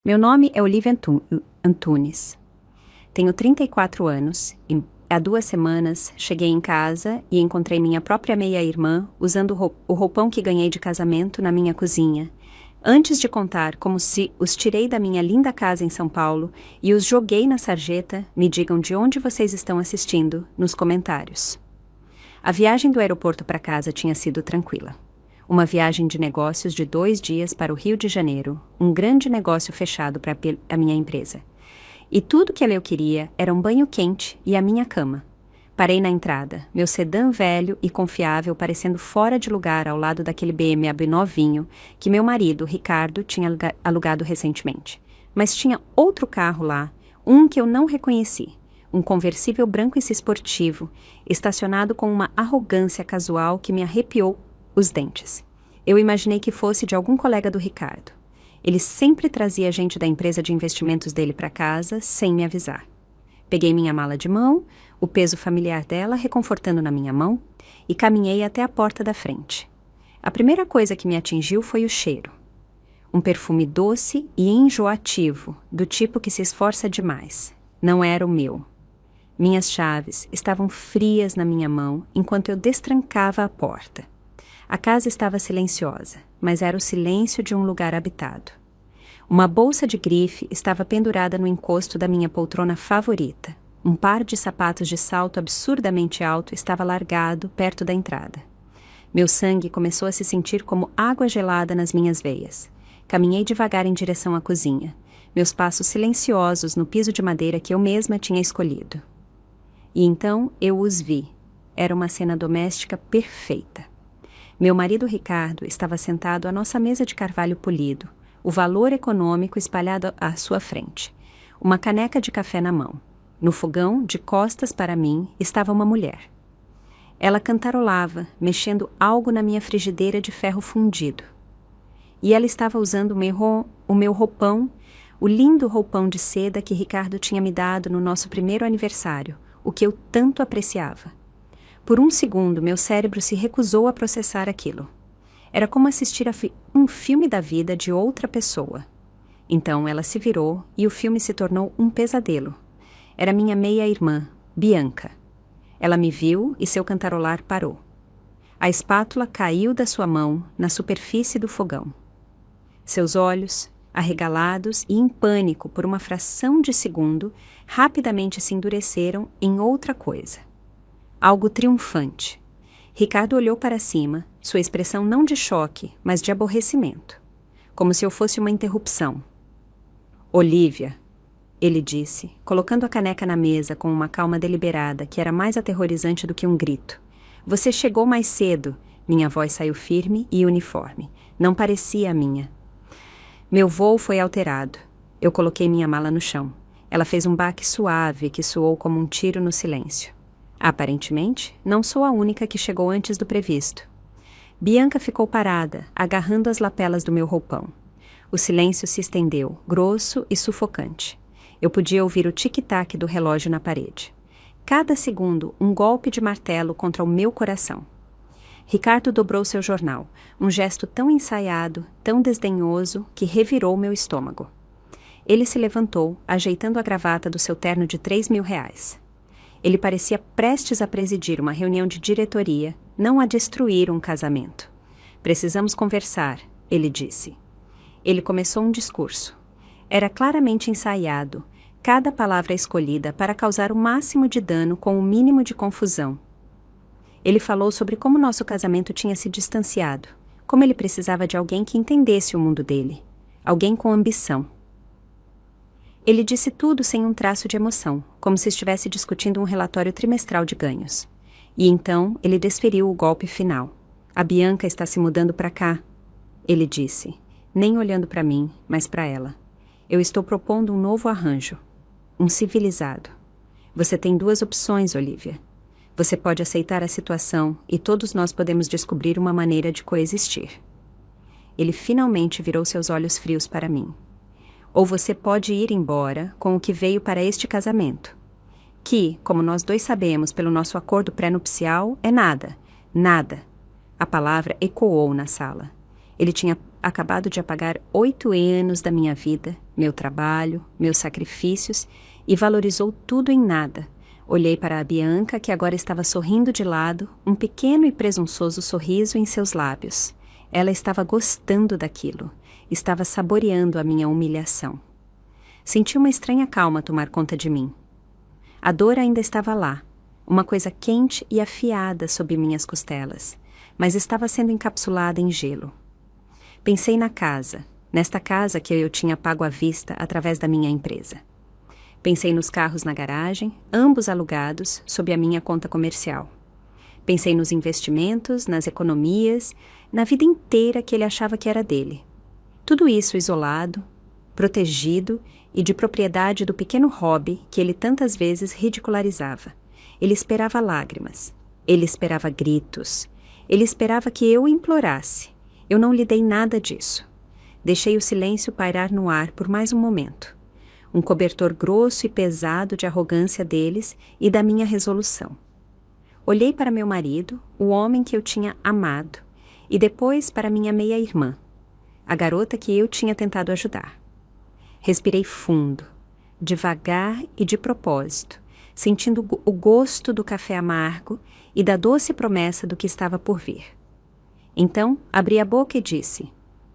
Meu nome é Olivia Antunes. Tenho 34 anos e há 2 semanas cheguei em casa e encontrei minha própria meia-irmã usando o roupão que ganhei de casamento na minha cozinha. Antes de contar como se os tirei da minha linda casa em São Paulo e os joguei na sarjeta, me digam de onde vocês estão assistindo nos comentários. A viagem do aeroporto para casa tinha sido tranquila. Uma viagem de negócios de 2 dias para o Rio de Janeiro, um grande negócio fechado para a minha empresa. E tudo que eu queria era um banho quente e a minha cama. Parei na entrada, meu sedã velho e confiável parecendo fora de lugar ao lado daquele BMW novinho que meu marido, Ricardo, tinha alugado recentemente. Mas tinha outro carro lá, um que eu não reconheci. Um conversível branco e esportivo, estacionado com uma arrogância casual que me arrepiou os dentes. Eu imaginei que fosse de algum colega do Ricardo. Ele sempre trazia gente da empresa de investimentos dele para casa, sem me avisar. Peguei minha mala de mão, o peso familiar dela reconfortando na minha mão, e caminhei até a porta da frente. A primeira coisa que me atingiu foi o cheiro. Um perfume doce e enjoativo, do tipo que se esforça demais. Não era o meu. Minhas chaves estavam frias na minha mão enquanto eu destrancava a porta. A casa estava silenciosa, mas era o silêncio de um lugar habitado. Uma bolsa de grife estava pendurada no encosto da minha poltrona favorita. Um par de sapatos de salto absurdamente alto estava largado perto da entrada. Meu sangue começou a se sentir como água gelada nas minhas veias. Caminhei devagar em direção à cozinha, meus passos silenciosos no piso de madeira que eu mesma tinha escolhido. E então eu os vi. Era uma cena doméstica perfeita. Meu marido Ricardo estava sentado à nossa mesa de carvalho polido, o valor econômico espalhado à sua frente, uma caneca de café na mão. No fogão, de costas para mim, estava uma mulher. Ela cantarolava, mexendo algo na minha frigideira de ferro fundido. E ela estava usando o meu roupão, o lindo roupão de seda que Ricardo tinha me dado no nosso primeiro aniversário, o que eu tanto apreciava. Por um segundo, meu cérebro se recusou a processar aquilo. Era como assistir a um filme da vida de outra pessoa. Então ela se virou e o filme se tornou um pesadelo. Era minha meia-irmã, Bianca. Ela me viu e seu cantarolar parou. A espátula caiu da sua mão na superfície do fogão. Seus olhos, arregalados e em pânico por uma fração de segundo, rapidamente se endureceram em outra coisa. Algo triunfante. Ricardo olhou para cima, sua expressão não de choque, mas de aborrecimento. Como se eu fosse uma interrupção. Olivia, ele disse, colocando a caneca na mesa com uma calma deliberada que era mais aterrorizante do que um grito. Você chegou mais cedo. Minha voz saiu firme e uniforme. Não parecia a minha. Meu voo foi alterado. Eu coloquei minha mala no chão. Ela fez um baque suave que soou como um tiro no silêncio. Aparentemente, não sou a única que chegou antes do previsto. Bianca ficou parada, agarrando as lapelas do meu roupão. O silêncio se estendeu, grosso e sufocante. Eu podia ouvir o tic-tac do relógio na parede. Cada segundo, um golpe de martelo contra o meu coração. Ricardo dobrou seu jornal, um gesto tão ensaiado, tão desdenhoso, que revirou meu estômago. Ele se levantou, ajeitando a gravata do seu terno de R$3.000. Ele parecia prestes a presidir uma reunião de diretoria, não a destruir um casamento. Precisamos conversar, ele disse. Ele começou um discurso. Era claramente ensaiado, cada palavra escolhida para causar o máximo de dano com o mínimo de confusão. Ele falou sobre como nosso casamento tinha se distanciado, como ele precisava de alguém que entendesse o mundo dele, alguém com ambição. Ele disse tudo sem um traço de emoção, como se estivesse discutindo um relatório trimestral de ganhos. E então ele desferiu o golpe final. A Bianca está se mudando para cá, ele disse, nem olhando para mim, mas para ela. Eu estou propondo um novo arranjo, um civilizado. Você tem 2 opções, Olivia. Você pode aceitar a situação e todos nós podemos descobrir uma maneira de coexistir. Ele finalmente virou seus olhos frios para mim. Ou você pode ir embora com o que veio para este casamento, que, como nós 2 sabemos pelo nosso acordo pré-nupcial, é nada, nada. A palavra ecoou na sala. Ele tinha acabado de apagar 8 anos da minha vida, meu trabalho, meus sacrifícios, e valorizou tudo em nada. Olhei para a Bianca, que agora estava sorrindo de lado, um pequeno e presunçoso sorriso em seus lábios. Ela estava gostando daquilo, estava saboreando a minha humilhação. Senti uma estranha calma tomar conta de mim. A dor ainda estava lá, uma coisa quente e afiada sob minhas costelas, mas estava sendo encapsulada em gelo. Pensei na casa, nesta casa que eu tinha pago à vista através da minha empresa. Pensei nos carros na garagem, ambos alugados, sob a minha conta comercial. Pensei nos investimentos, nas economias, na vida inteira que ele achava que era dele. Tudo isso isolado, protegido e de propriedade do pequeno hobby que ele tantas vezes ridicularizava. Ele esperava lágrimas, ele esperava gritos, ele esperava que eu o implorasse. Eu não lhe dei nada disso. Deixei o silêncio pairar no ar por mais um momento. Um cobertor grosso e pesado de arrogância deles e da minha resolução. Olhei para meu marido, o homem que eu tinha amado, e depois para minha meia-irmã, a garota que eu tinha tentado ajudar. Respirei fundo, devagar e de propósito, sentindo o gosto do café amargo e da doce promessa do que estava por vir. Então, abri a boca e disse: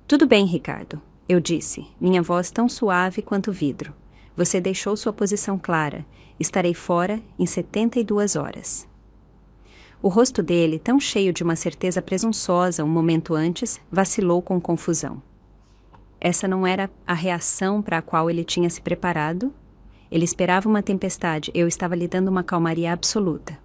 "Tudo bem, Ricardo", eu disse, minha voz tão suave quanto vidro. "Você deixou sua posição clara. Estarei fora em 72 horas. O rosto dele, tão cheio de uma certeza presunçosa um momento antes, vacilou com confusão. Essa não era a reação para a qual ele tinha se preparado? Ele esperava uma tempestade, eu estava lhe dando uma calmaria absoluta.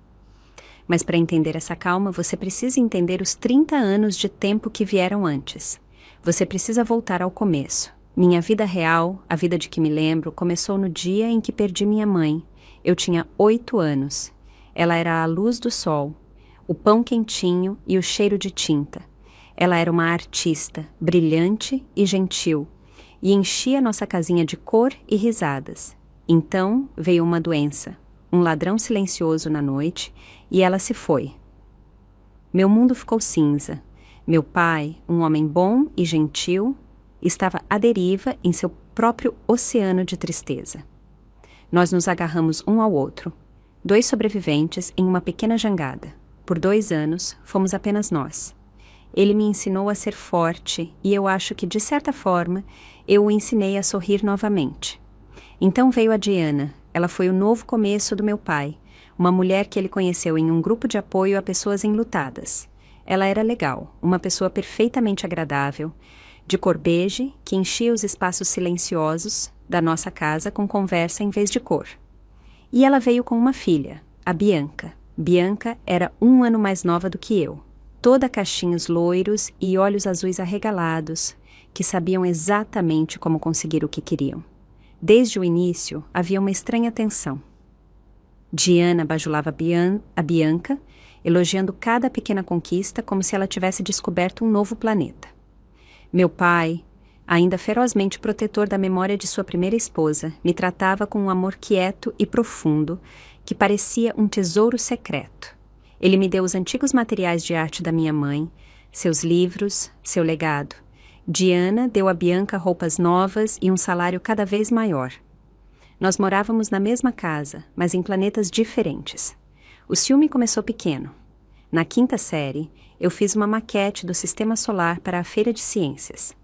Mas para entender essa calma, você precisa entender os 30 anos de tempo que vieram antes. Você precisa voltar ao começo. Minha vida real, a vida de que me lembro, começou no dia em que perdi minha mãe. Eu tinha 8 anos. Ela era a luz do sol, o pão quentinho e o cheiro de tinta. Ela era uma artista, brilhante e gentil, e enchia nossa casinha de cor e risadas. Então veio uma doença, um ladrão silencioso na noite, e ela se foi. Meu mundo ficou cinza. Meu pai, um homem bom e gentil, estava à deriva em seu próprio oceano de tristeza. Nós nos agarramos um ao outro, 2 sobreviventes em uma pequena jangada. Por 2 anos, fomos apenas nós. Ele me ensinou a ser forte e eu acho que, de certa forma, eu o ensinei a sorrir novamente. Então veio a Diana. Ela foi o novo começo do meu pai, uma mulher que ele conheceu em um grupo de apoio a pessoas enlutadas. Ela era legal, uma pessoa perfeitamente agradável, de cor bege, que enchia os espaços silenciosos da nossa casa com conversa em vez de cor. E ela veio com uma filha, a Bianca. Bianca era 1 ano mais nova do que eu, toda cachinhos loiros e olhos azuis arregalados, que sabiam exatamente como conseguir o que queriam. Desde o início, havia uma estranha tensão. Diana bajulava a Bianca, elogiando cada pequena conquista como se ela tivesse descoberto um novo planeta. Meu pai, ainda ferozmente protetor da memória de sua primeira esposa, me tratava com um amor quieto e profundo, que parecia um tesouro secreto. Ele me deu os antigos materiais de arte da minha mãe, seus livros, seu legado. Diana deu a Bianca roupas novas e um salário cada vez maior. Nós morávamos na mesma casa, mas em planetas diferentes. O ciúme começou pequeno. Na 5ª série, eu fiz uma maquete do sistema solar para a feira de ciências.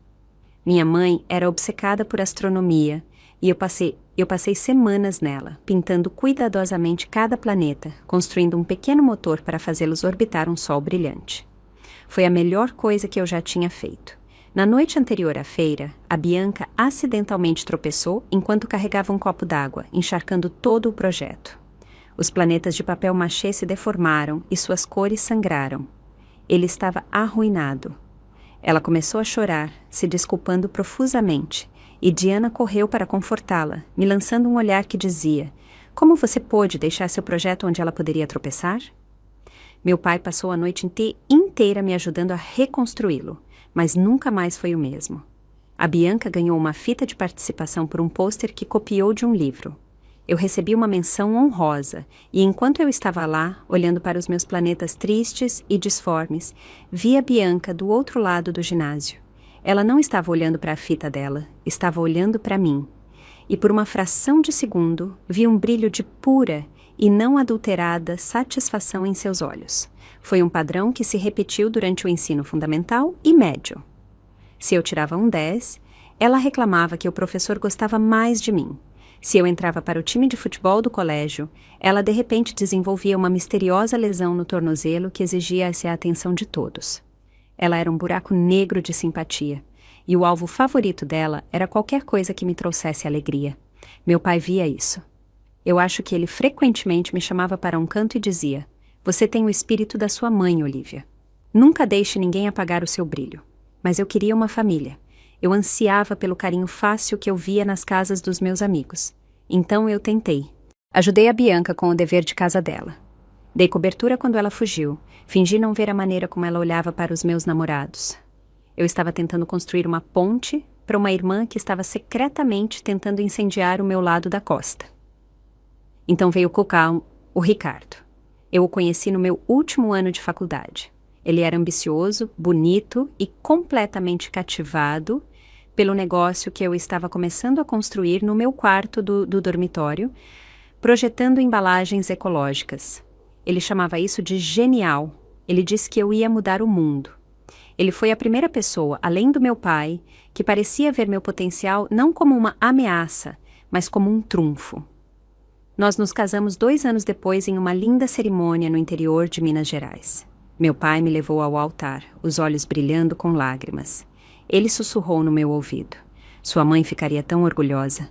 Minha mãe era obcecada por astronomia e eu passei semanas nela, pintando cuidadosamente cada planeta, construindo um pequeno motor para fazê-los orbitar um sol brilhante. Foi a melhor coisa que eu já tinha feito. Na noite anterior à feira, a Bianca acidentalmente tropeçou enquanto carregava um copo d'água, encharcando todo o projeto. Os planetas de papel machê se deformaram e suas cores sangraram. Ele estava arruinado. Ela começou a chorar, se desculpando profusamente, e Diana correu para confortá-la, me lançando um olhar que dizia: "Como você pôde deixar seu projeto onde ela poderia tropeçar?" Meu pai passou a noite inteira me ajudando a reconstruí-lo, mas nunca mais foi o mesmo. A Bianca ganhou uma fita de participação por um pôster que copiou de um livro. Eu recebi uma menção honrosa, e enquanto eu estava lá, olhando para os meus planetas tristes e disformes, vi a Bianca do outro lado do ginásio. Ela não estava olhando para a fita dela, estava olhando para mim. E por uma fração de segundo, vi um brilho de pura e não adulterada satisfação em seus olhos. Foi um padrão que se repetiu durante o ensino fundamental e médio. Se eu tirava um 10, ela reclamava que o professor gostava mais de mim. Se eu entrava para o time de futebol do colégio, ela de repente desenvolvia uma misteriosa lesão no tornozelo que exigia a atenção de todos. Ela era um buraco negro de simpatia, e o alvo favorito dela era qualquer coisa que me trouxesse alegria. Meu pai via isso. Eu acho que ele frequentemente me chamava para um canto e dizia: "Você tem o espírito da sua mãe, Olivia. Nunca deixe ninguém apagar o seu brilho." Mas eu queria uma família. Eu ansiava pelo carinho fácil que eu via nas casas dos meus amigos. Então eu tentei. Ajudei a Bianca com o dever de casa dela. Dei cobertura quando ela fugiu. Fingi não ver a maneira como ela olhava para os meus namorados. Eu estava tentando construir uma ponte para uma irmã que estava secretamente tentando incendiar o meu lado da costa. Então veio o Ricardo. Eu o conheci no meu último ano de faculdade. Ele era ambicioso, bonito e completamente cativado pelo negócio que eu estava começando a construir no meu quarto do dormitório, projetando embalagens ecológicas. Ele chamava isso de genial. Ele disse que eu ia mudar o mundo. Ele foi a primeira pessoa, além do meu pai, que parecia ver meu potencial não como uma ameaça, mas como um trunfo. Nós nos casamos 2 anos depois em uma linda cerimônia no interior de Minas Gerais. Meu pai me levou ao altar, os olhos brilhando com lágrimas. Ele sussurrou no meu ouvido: "Sua mãe ficaria tão orgulhosa."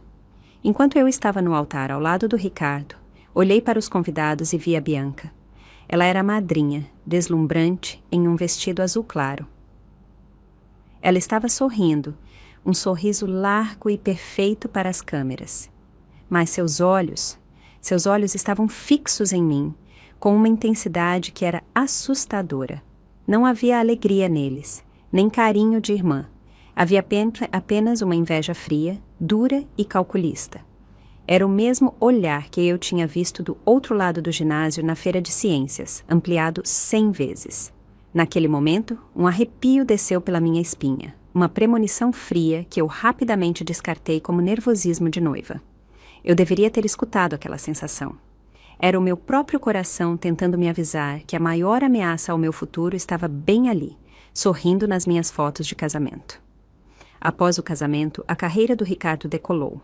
Enquanto eu estava no altar ao lado do Ricardo, olhei para os convidados e vi a Bianca. Ela era a madrinha, deslumbrante, em um vestido azul claro. Ela estava sorrindo, um sorriso largo e perfeito para as câmeras. Mas seus olhos estavam fixos em mim, com uma intensidade que era assustadora. Não havia alegria neles, nem carinho de irmã. Havia apenas uma inveja fria, dura e calculista. Era o mesmo olhar que eu tinha visto do outro lado do ginásio na feira de ciências, ampliado 100 vezes. Naquele momento, um arrepio desceu pela minha espinha, uma premonição fria que eu rapidamente descartei como nervosismo de noiva. Eu deveria ter escutado aquela sensação. Era o meu próprio coração tentando me avisar que a maior ameaça ao meu futuro estava bem ali, sorrindo nas minhas fotos de casamento. Após o casamento, a carreira do Ricardo decolou.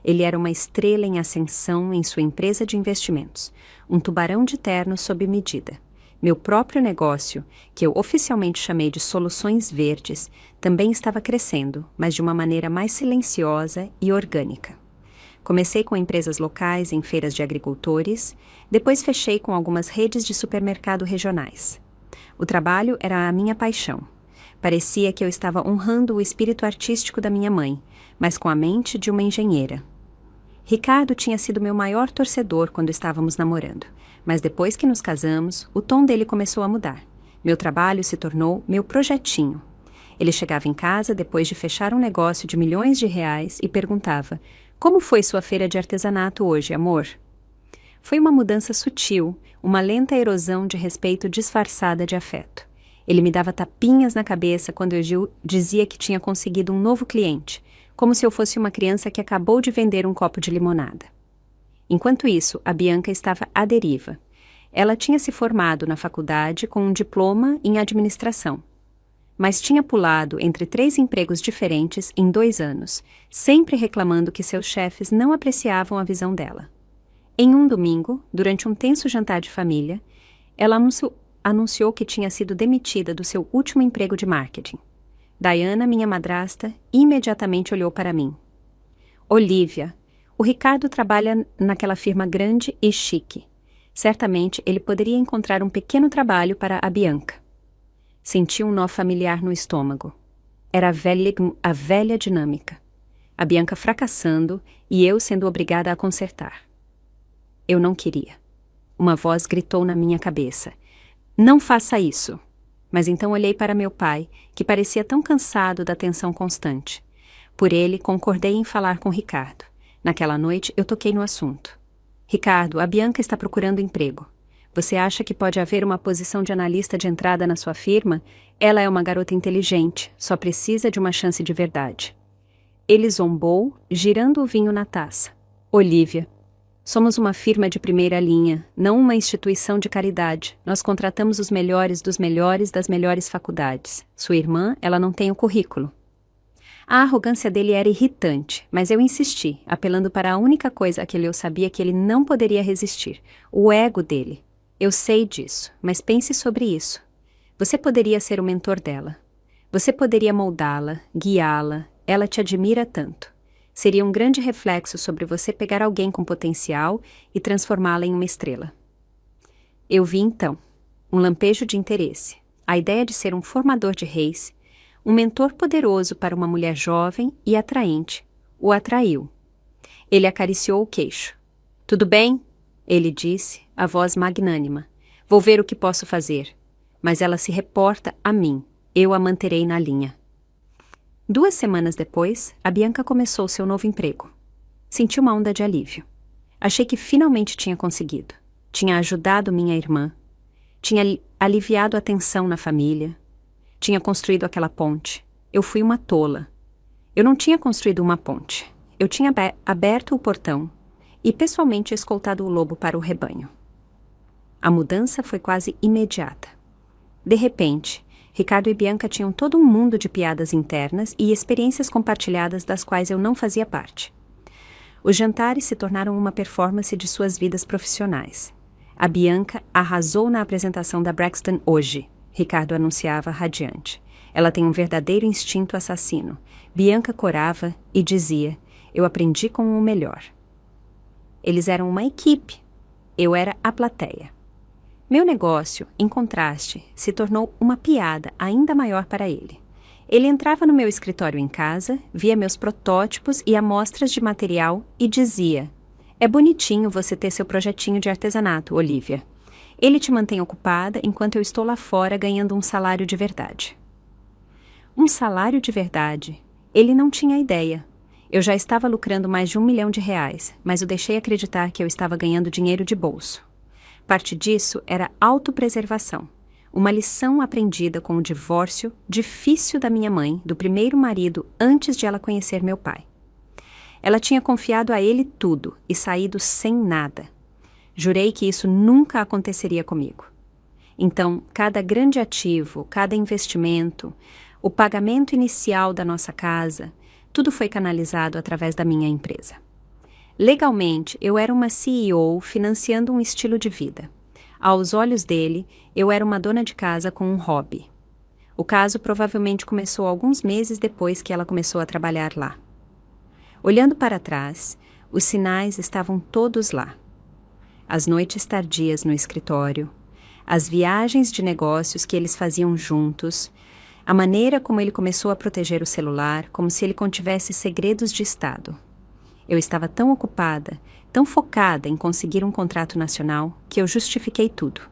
Ele era uma estrela em ascensão em sua empresa de investimentos, um tubarão de terno sob medida. Meu próprio negócio, que eu oficialmente chamei de Soluções Verdes, também estava crescendo, mas de uma maneira mais silenciosa e orgânica. Comecei com empresas locais em feiras de agricultores, depois fechei com algumas redes de supermercado regionais. O trabalho era a minha paixão. Parecia que eu estava honrando o espírito artístico da minha mãe, mas com a mente de uma engenheira. Ricardo tinha sido meu maior torcedor quando estávamos namorando, mas depois que nos casamos, o tom dele começou a mudar. Meu trabalho se tornou meu projetinho. Ele chegava em casa depois de fechar um negócio de milhões de reais e perguntava: "Como foi sua feira de artesanato hoje, amor?" Foi uma mudança sutil, uma lenta erosão de respeito disfarçada de afeto. Ele me dava tapinhas na cabeça quando eu dizia que tinha conseguido um novo cliente, como se eu fosse uma criança que acabou de vender um copo de limonada. Enquanto isso, a Bianca estava à deriva. Ela tinha se formado na faculdade com um diploma em administração, mas tinha pulado entre 3 empregos diferentes em 2 anos, sempre reclamando que seus chefes não apreciavam a visão dela. Em um domingo, durante um tenso jantar de família, ela anunciou que tinha sido demitida do seu último emprego de marketing. Diana, minha madrasta, imediatamente olhou para mim. "Olivia, o Ricardo trabalha naquela firma grande e chique. Certamente ele poderia encontrar um pequeno trabalho para a Bianca." Senti um nó familiar no estômago. Era a velha dinâmica. A Bianca fracassando e eu sendo obrigada a consertar. Eu não queria. Uma voz gritou na minha cabeça: "Não faça isso." Mas então olhei para meu pai, que parecia tão cansado da tensão constante. Por ele, concordei em falar com Ricardo. Naquela noite, eu toquei no assunto. "Ricardo, a Bianca está procurando emprego. Você acha que pode haver uma posição de analista de entrada na sua firma? Ela é uma garota inteligente, só precisa de uma chance de verdade. Ele zombou, girando o vinho na taça. Olivia, somos uma firma de primeira linha, não uma instituição de caridade. Nós contratamos os melhores dos melhores das melhores faculdades. Sua irmã, ela não tem o currículo. A arrogância dele era irritante, mas eu insisti, apelando para a única coisa a que eu sabia que ele não poderia resistir, o ego dele. Eu sei disso, mas pense sobre isso. Você poderia ser o mentor dela. Você poderia moldá-la, guiá-la. Ela te admira tanto. Seria um grande reflexo sobre você pegar alguém com potencial e transformá-la em uma estrela. Eu vi então um lampejo de interesse, a ideia de ser um formador de reis, um mentor poderoso para uma mulher jovem e atraente. O atraiu. Ele acariciou o queixo. Tudo bem? Ele disse, a voz magnânima. Vou ver o que posso fazer. Mas ela se reporta a mim. Eu a manterei na linha. 2 semanas depois, a Bianca começou seu novo emprego. Senti uma onda de alívio. Achei que finalmente tinha conseguido. Tinha ajudado minha irmã. Tinha aliviado a tensão na família. Tinha construído aquela ponte. Eu fui uma tola. Eu não tinha construído uma ponte. Eu tinha aberto o portão e pessoalmente escoltado o lobo para o rebanho. A mudança foi quase imediata. De repente, Ricardo e Bianca tinham todo um mundo de piadas internas e experiências compartilhadas das quais eu não fazia parte. Os jantares se tornaram uma performance de suas vidas profissionais. A Bianca arrasou na apresentação da Braxton hoje, Ricardo anunciava radiante. Ela tem um verdadeiro instinto assassino. Bianca corava e dizia, eu aprendi com o melhor. Eles eram uma equipe. Eu era a plateia. Meu negócio, em contraste, se tornou uma piada ainda maior para ele. Ele entrava no meu escritório em casa, via meus protótipos e amostras de material e dizia, é bonitinho você ter seu projetinho de artesanato, Olivia. Ele te mantém ocupada enquanto eu estou lá fora ganhando um salário de verdade. Um salário de verdade? Ele não tinha ideia. Eu já estava lucrando mais de R$1 milhão, mas o deixei acreditar que eu estava ganhando dinheiro de bolso. Parte disso era autopreservação, uma lição aprendida com o divórcio difícil da minha mãe, do primeiro marido, antes de ela conhecer meu pai. Ela tinha confiado a ele tudo e saído sem nada. Jurei que isso nunca aconteceria comigo. Então, cada grande ativo, cada investimento, o pagamento inicial da nossa casa, tudo foi canalizado através da minha empresa. Legalmente, eu era uma CEO financiando um estilo de vida. Aos olhos dele, eu era uma dona de casa com um hobby. O caso provavelmente começou alguns meses depois que ela começou a trabalhar lá. Olhando para trás, os sinais estavam todos lá. As noites tardias no escritório, as viagens de negócios que eles faziam juntos, a maneira como ele começou a proteger o celular, como se ele contivesse segredos de Estado. Eu estava tão ocupada, tão focada em conseguir um contrato nacional, que eu justifiquei tudo.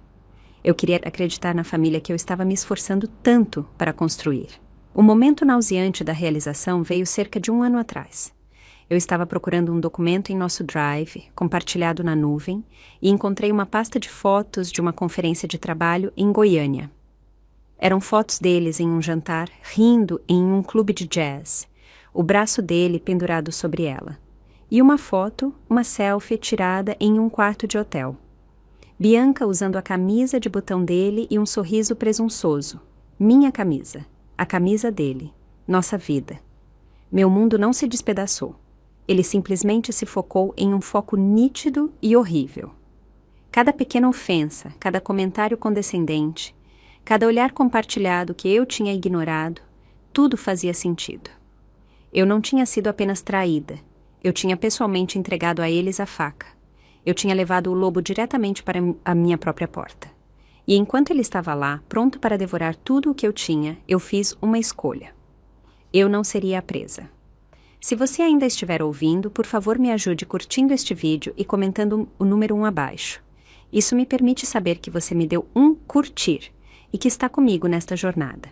Eu queria acreditar na família que eu estava me esforçando tanto para construir. O momento nauseante da realização veio cerca de 1 ano atrás. Eu estava procurando um documento em nosso Drive, compartilhado na nuvem, e encontrei uma pasta de fotos de uma conferência de trabalho em Goiânia. Eram fotos deles em um jantar, rindo em um clube de jazz, o braço dele pendurado sobre ela. E uma foto, uma selfie tirada em um quarto de hotel. Bianca usando a camisa de botão dele e um sorriso presunçoso. Minha camisa. A camisa dele. Nossa vida. Meu mundo não se despedaçou. Ele simplesmente se focou em um foco nítido e horrível. Cada pequena ofensa, cada comentário condescendente, cada olhar compartilhado que eu tinha ignorado, tudo fazia sentido. Eu não tinha sido apenas traída. Eu tinha pessoalmente entregado a eles a faca. Eu tinha levado o lobo diretamente para a minha própria porta. E enquanto ele estava lá, pronto para devorar tudo o que eu tinha, eu fiz uma escolha. Eu não seria a presa. Se você ainda estiver ouvindo, por favor me ajude curtindo este vídeo e comentando o número 1 abaixo. Isso me permite saber que você me deu um curtir e que está comigo nesta jornada.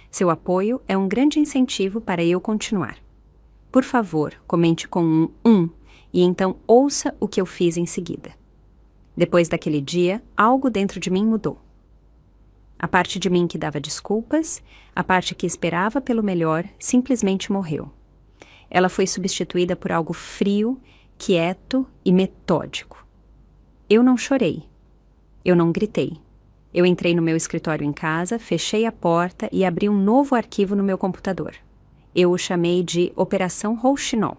Seu apoio é um grande incentivo para eu continuar. Por favor, comente com um e então ouça o que eu fiz em seguida. Depois daquele dia, algo dentro de mim mudou. A parte de mim que dava desculpas, a parte que esperava pelo melhor, simplesmente morreu. Ela foi substituída por algo frio, quieto e metódico. Eu não chorei. Eu não gritei. Eu entrei no meu escritório em casa, fechei a porta e abri um novo arquivo no meu computador. Eu o chamei de Operação Rouxinol.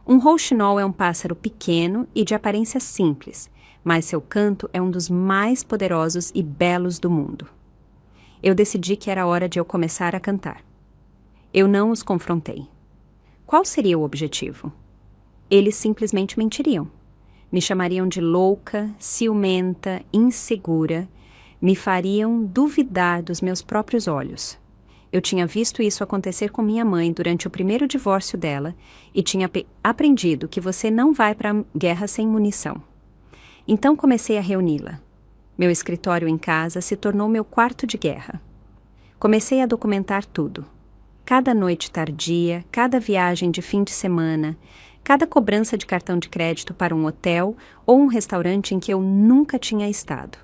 Um rouxinol é um pássaro pequeno e de aparência simples, mas seu canto é um dos mais poderosos e belos do mundo. Eu decidi que era hora de eu começar a cantar. Eu não os confrontei. Qual seria o objetivo? Eles simplesmente mentiriam. Me chamariam de louca, ciumenta, insegura, me fariam duvidar dos meus próprios olhos. Eu tinha visto isso acontecer com minha mãe durante o primeiro divórcio dela e tinha aprendido que você não vai para a guerra sem munição. Então comecei a reuni-la. Meu escritório em casa se tornou meu quarto de guerra. Comecei a documentar tudo. Cada noite tardia, cada viagem de fim de semana, cada cobrança de cartão de crédito para um hotel ou um restaurante em que eu nunca tinha estado.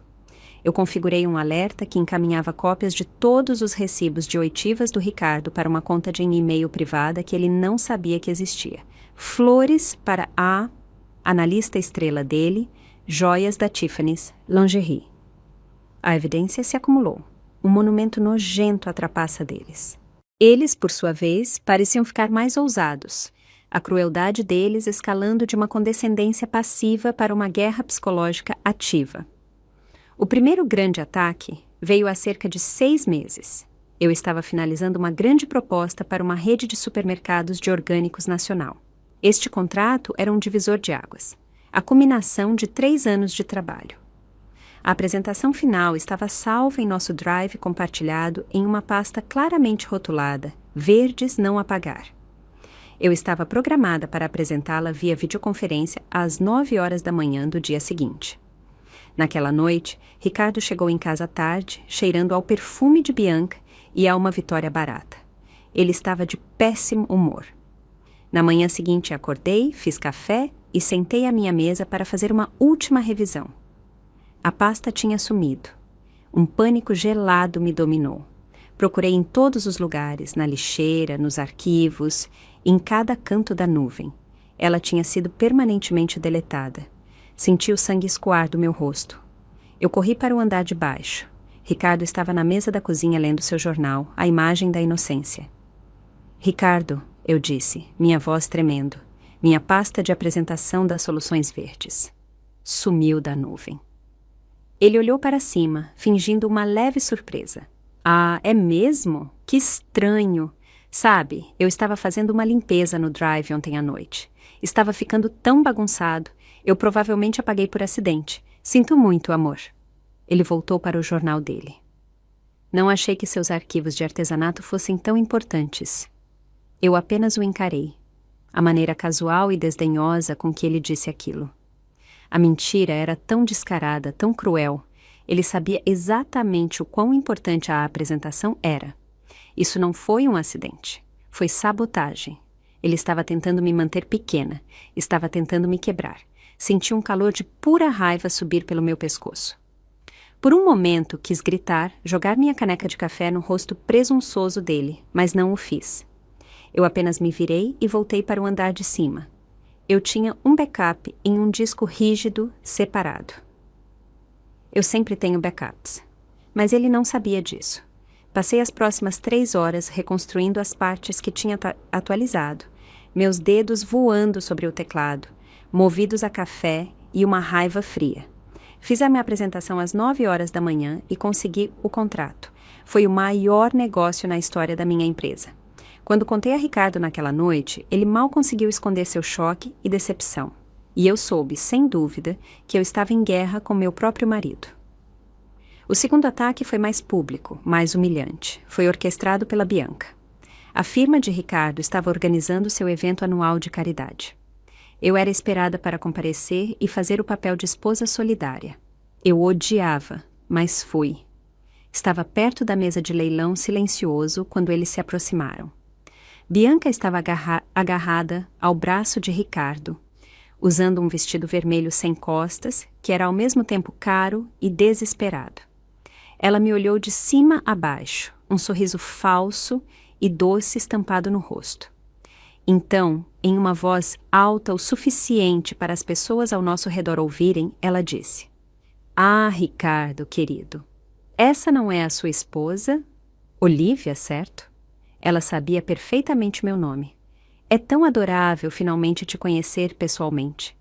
Eu configurei um alerta que encaminhava cópias de todos os recibos de oitivas do Ricardo para uma conta de e-mail privada que ele não sabia que existia. Flores para a analista estrela dele, joias da Tiffany's, lingerie. A evidência se acumulou. Um monumento nojento à trapaça deles. Eles, por sua vez, pareciam ficar mais ousados. A crueldade deles escalando de uma condescendência passiva para uma guerra psicológica ativa. O primeiro grande ataque veio há cerca de 6 meses. Eu estava finalizando uma grande proposta para uma rede de supermercados de orgânicos nacional. Este contrato era um divisor de águas. A culminação de 3 anos de trabalho. A apresentação final estava salva em nosso drive compartilhado em uma pasta claramente rotulada, verdes não apagar. Eu estava programada para apresentá-la via videoconferência às 9 horas da manhã do dia seguinte. Naquela noite, Ricardo chegou em casa tarde, cheirando ao perfume de Bianca e a uma vitória barata. Ele estava de péssimo humor. Na manhã seguinte acordei, fiz café e sentei à minha mesa para fazer uma última revisão. A pasta tinha sumido. Um pânico gelado me dominou. Procurei em todos os lugares, na lixeira, nos arquivos, em cada canto da nuvem. Ela tinha sido permanentemente deletada. Senti o sangue escoar do meu rosto. Eu corri para o andar de baixo. Ricardo estava na mesa da cozinha lendo seu jornal, a imagem da inocência. Ricardo, eu disse, minha voz tremendo, minha pasta de apresentação das soluções verdes. Sumiu da nuvem. Ele olhou para cima, fingindo uma leve surpresa. Ah, é mesmo? Que estranho! Sabe, eu estava fazendo uma limpeza no drive ontem à noite. Estava ficando tão bagunçado. Eu provavelmente apaguei por acidente. Sinto muito, amor. Ele voltou para o jornal dele. Não achei que seus arquivos de artesanato fossem tão importantes. Eu apenas o encarei. A maneira casual e desdenhosa com que ele disse aquilo. A mentira era tão descarada, tão cruel. Ele sabia exatamente o quão importante a apresentação era. Isso não foi um acidente. Foi sabotagem. Ele estava tentando me manter pequena. Estava tentando me quebrar. Senti um calor de pura raiva subir pelo meu pescoço. Por um momento, quis gritar, jogar minha caneca de café no rosto presunçoso dele, mas não o fiz. Eu apenas me virei e voltei para o andar de cima. Eu tinha um backup em um disco rígido, separado. Eu sempre tenho backups. Mas ele não sabia disso. Passei as próximas 3 horas reconstruindo as partes que tinha atualizado, meus dedos voando sobre o teclado, movidos a café e uma raiva fria. Fiz a minha apresentação às 9 horas da manhã e consegui o contrato. Foi o maior negócio na história da minha empresa. Quando contei a Ricardo naquela noite, ele mal conseguiu esconder seu choque e decepção. E eu soube, sem dúvida, que eu estava em guerra com meu próprio marido. O segundo ataque foi mais público, mais humilhante. Foi orquestrado pela Bianca. A firma de Ricardo estava organizando seu evento anual de caridade. Eu era esperada para comparecer e fazer o papel de esposa solidária. Eu odiava, mas fui. Estava perto da mesa de leilão silencioso quando eles se aproximaram. Bianca estava agarrada ao braço de Ricardo. usando um vestido vermelho sem costas, que era ao mesmo tempo caro e desesperado. Ela me olhou de cima a baixo, um sorriso falso e doce estampado no rosto. Então, em uma voz alta o suficiente para as pessoas ao nosso redor ouvirem, ela disse: "Ah, Ricardo, querido, essa não é a sua esposa? Olivia, certo?" Ela sabia perfeitamente meu nome. "É tão adorável finalmente te conhecer pessoalmente.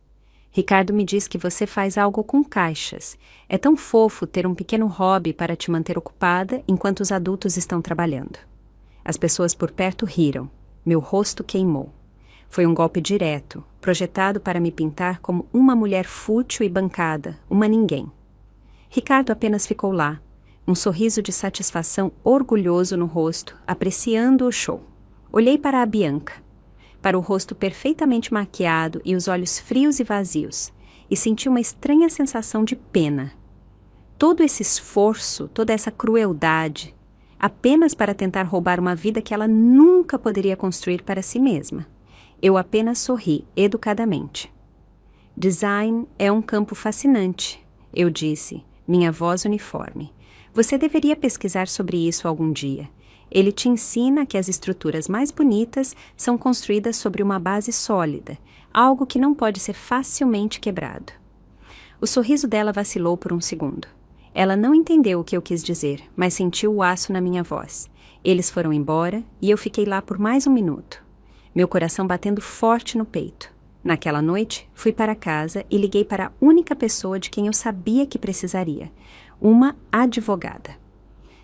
Ricardo me diz que você faz algo com caixas. É tão fofo ter um pequeno hobby para te manter ocupada enquanto os adultos estão trabalhando." As pessoas por perto riram. Meu rosto queimou. Foi um golpe direto, projetado para me pintar como uma mulher fútil e bancada, uma ninguém. Ricardo apenas ficou lá, um sorriso de satisfação orgulhoso no rosto, apreciando o show. Olhei para a Bianca, para o rosto perfeitamente maquiado e os olhos frios e vazios, e senti uma estranha sensação de pena. Todo esse esforço, toda essa crueldade, apenas para tentar roubar uma vida que ela nunca poderia construir para si mesma. Eu apenas sorri educadamente. "Design é um campo fascinante", eu disse, minha voz uniforme. "Você deveria pesquisar sobre isso algum dia. Ele te ensina que as estruturas mais bonitas são construídas sobre uma base sólida, algo que não pode ser facilmente quebrado." O sorriso dela vacilou por um segundo. Ela não entendeu o que eu quis dizer, mas sentiu o aço na minha voz. Eles foram embora e eu fiquei lá por mais um minuto, meu coração batendo forte no peito. Naquela noite, fui para casa e liguei para a única pessoa de quem eu sabia que precisaria, uma advogada.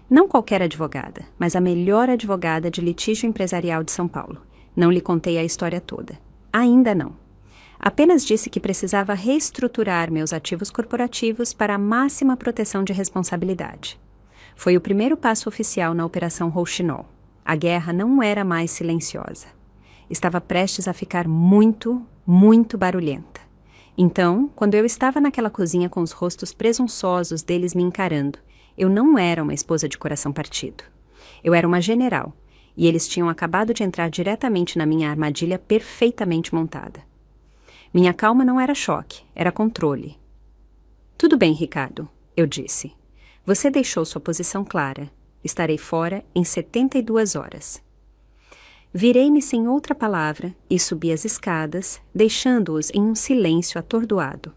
Não qualquer advogada, mas a melhor advogada de litígio empresarial de São Paulo. Não lhe contei a história toda. Ainda não. Apenas disse que precisava reestruturar meus ativos corporativos para a máxima proteção de responsabilidade. Foi o primeiro passo oficial na Operação Rouxinol. A guerra não era mais silenciosa. Estava prestes a ficar muito, muito barulhenta. Então, quando eu estava naquela cozinha com os rostos presunçosos deles me encarando, eu não era uma esposa de coração partido. Eu era uma general, e eles tinham acabado de entrar diretamente na minha armadilha perfeitamente montada. Minha calma não era choque, era controle. "Tudo bem, Ricardo", eu disse. "Você deixou sua posição clara. Estarei fora em 72 horas. Virei-me sem outra palavra e subi as escadas, deixando-os em um silêncio atordoado.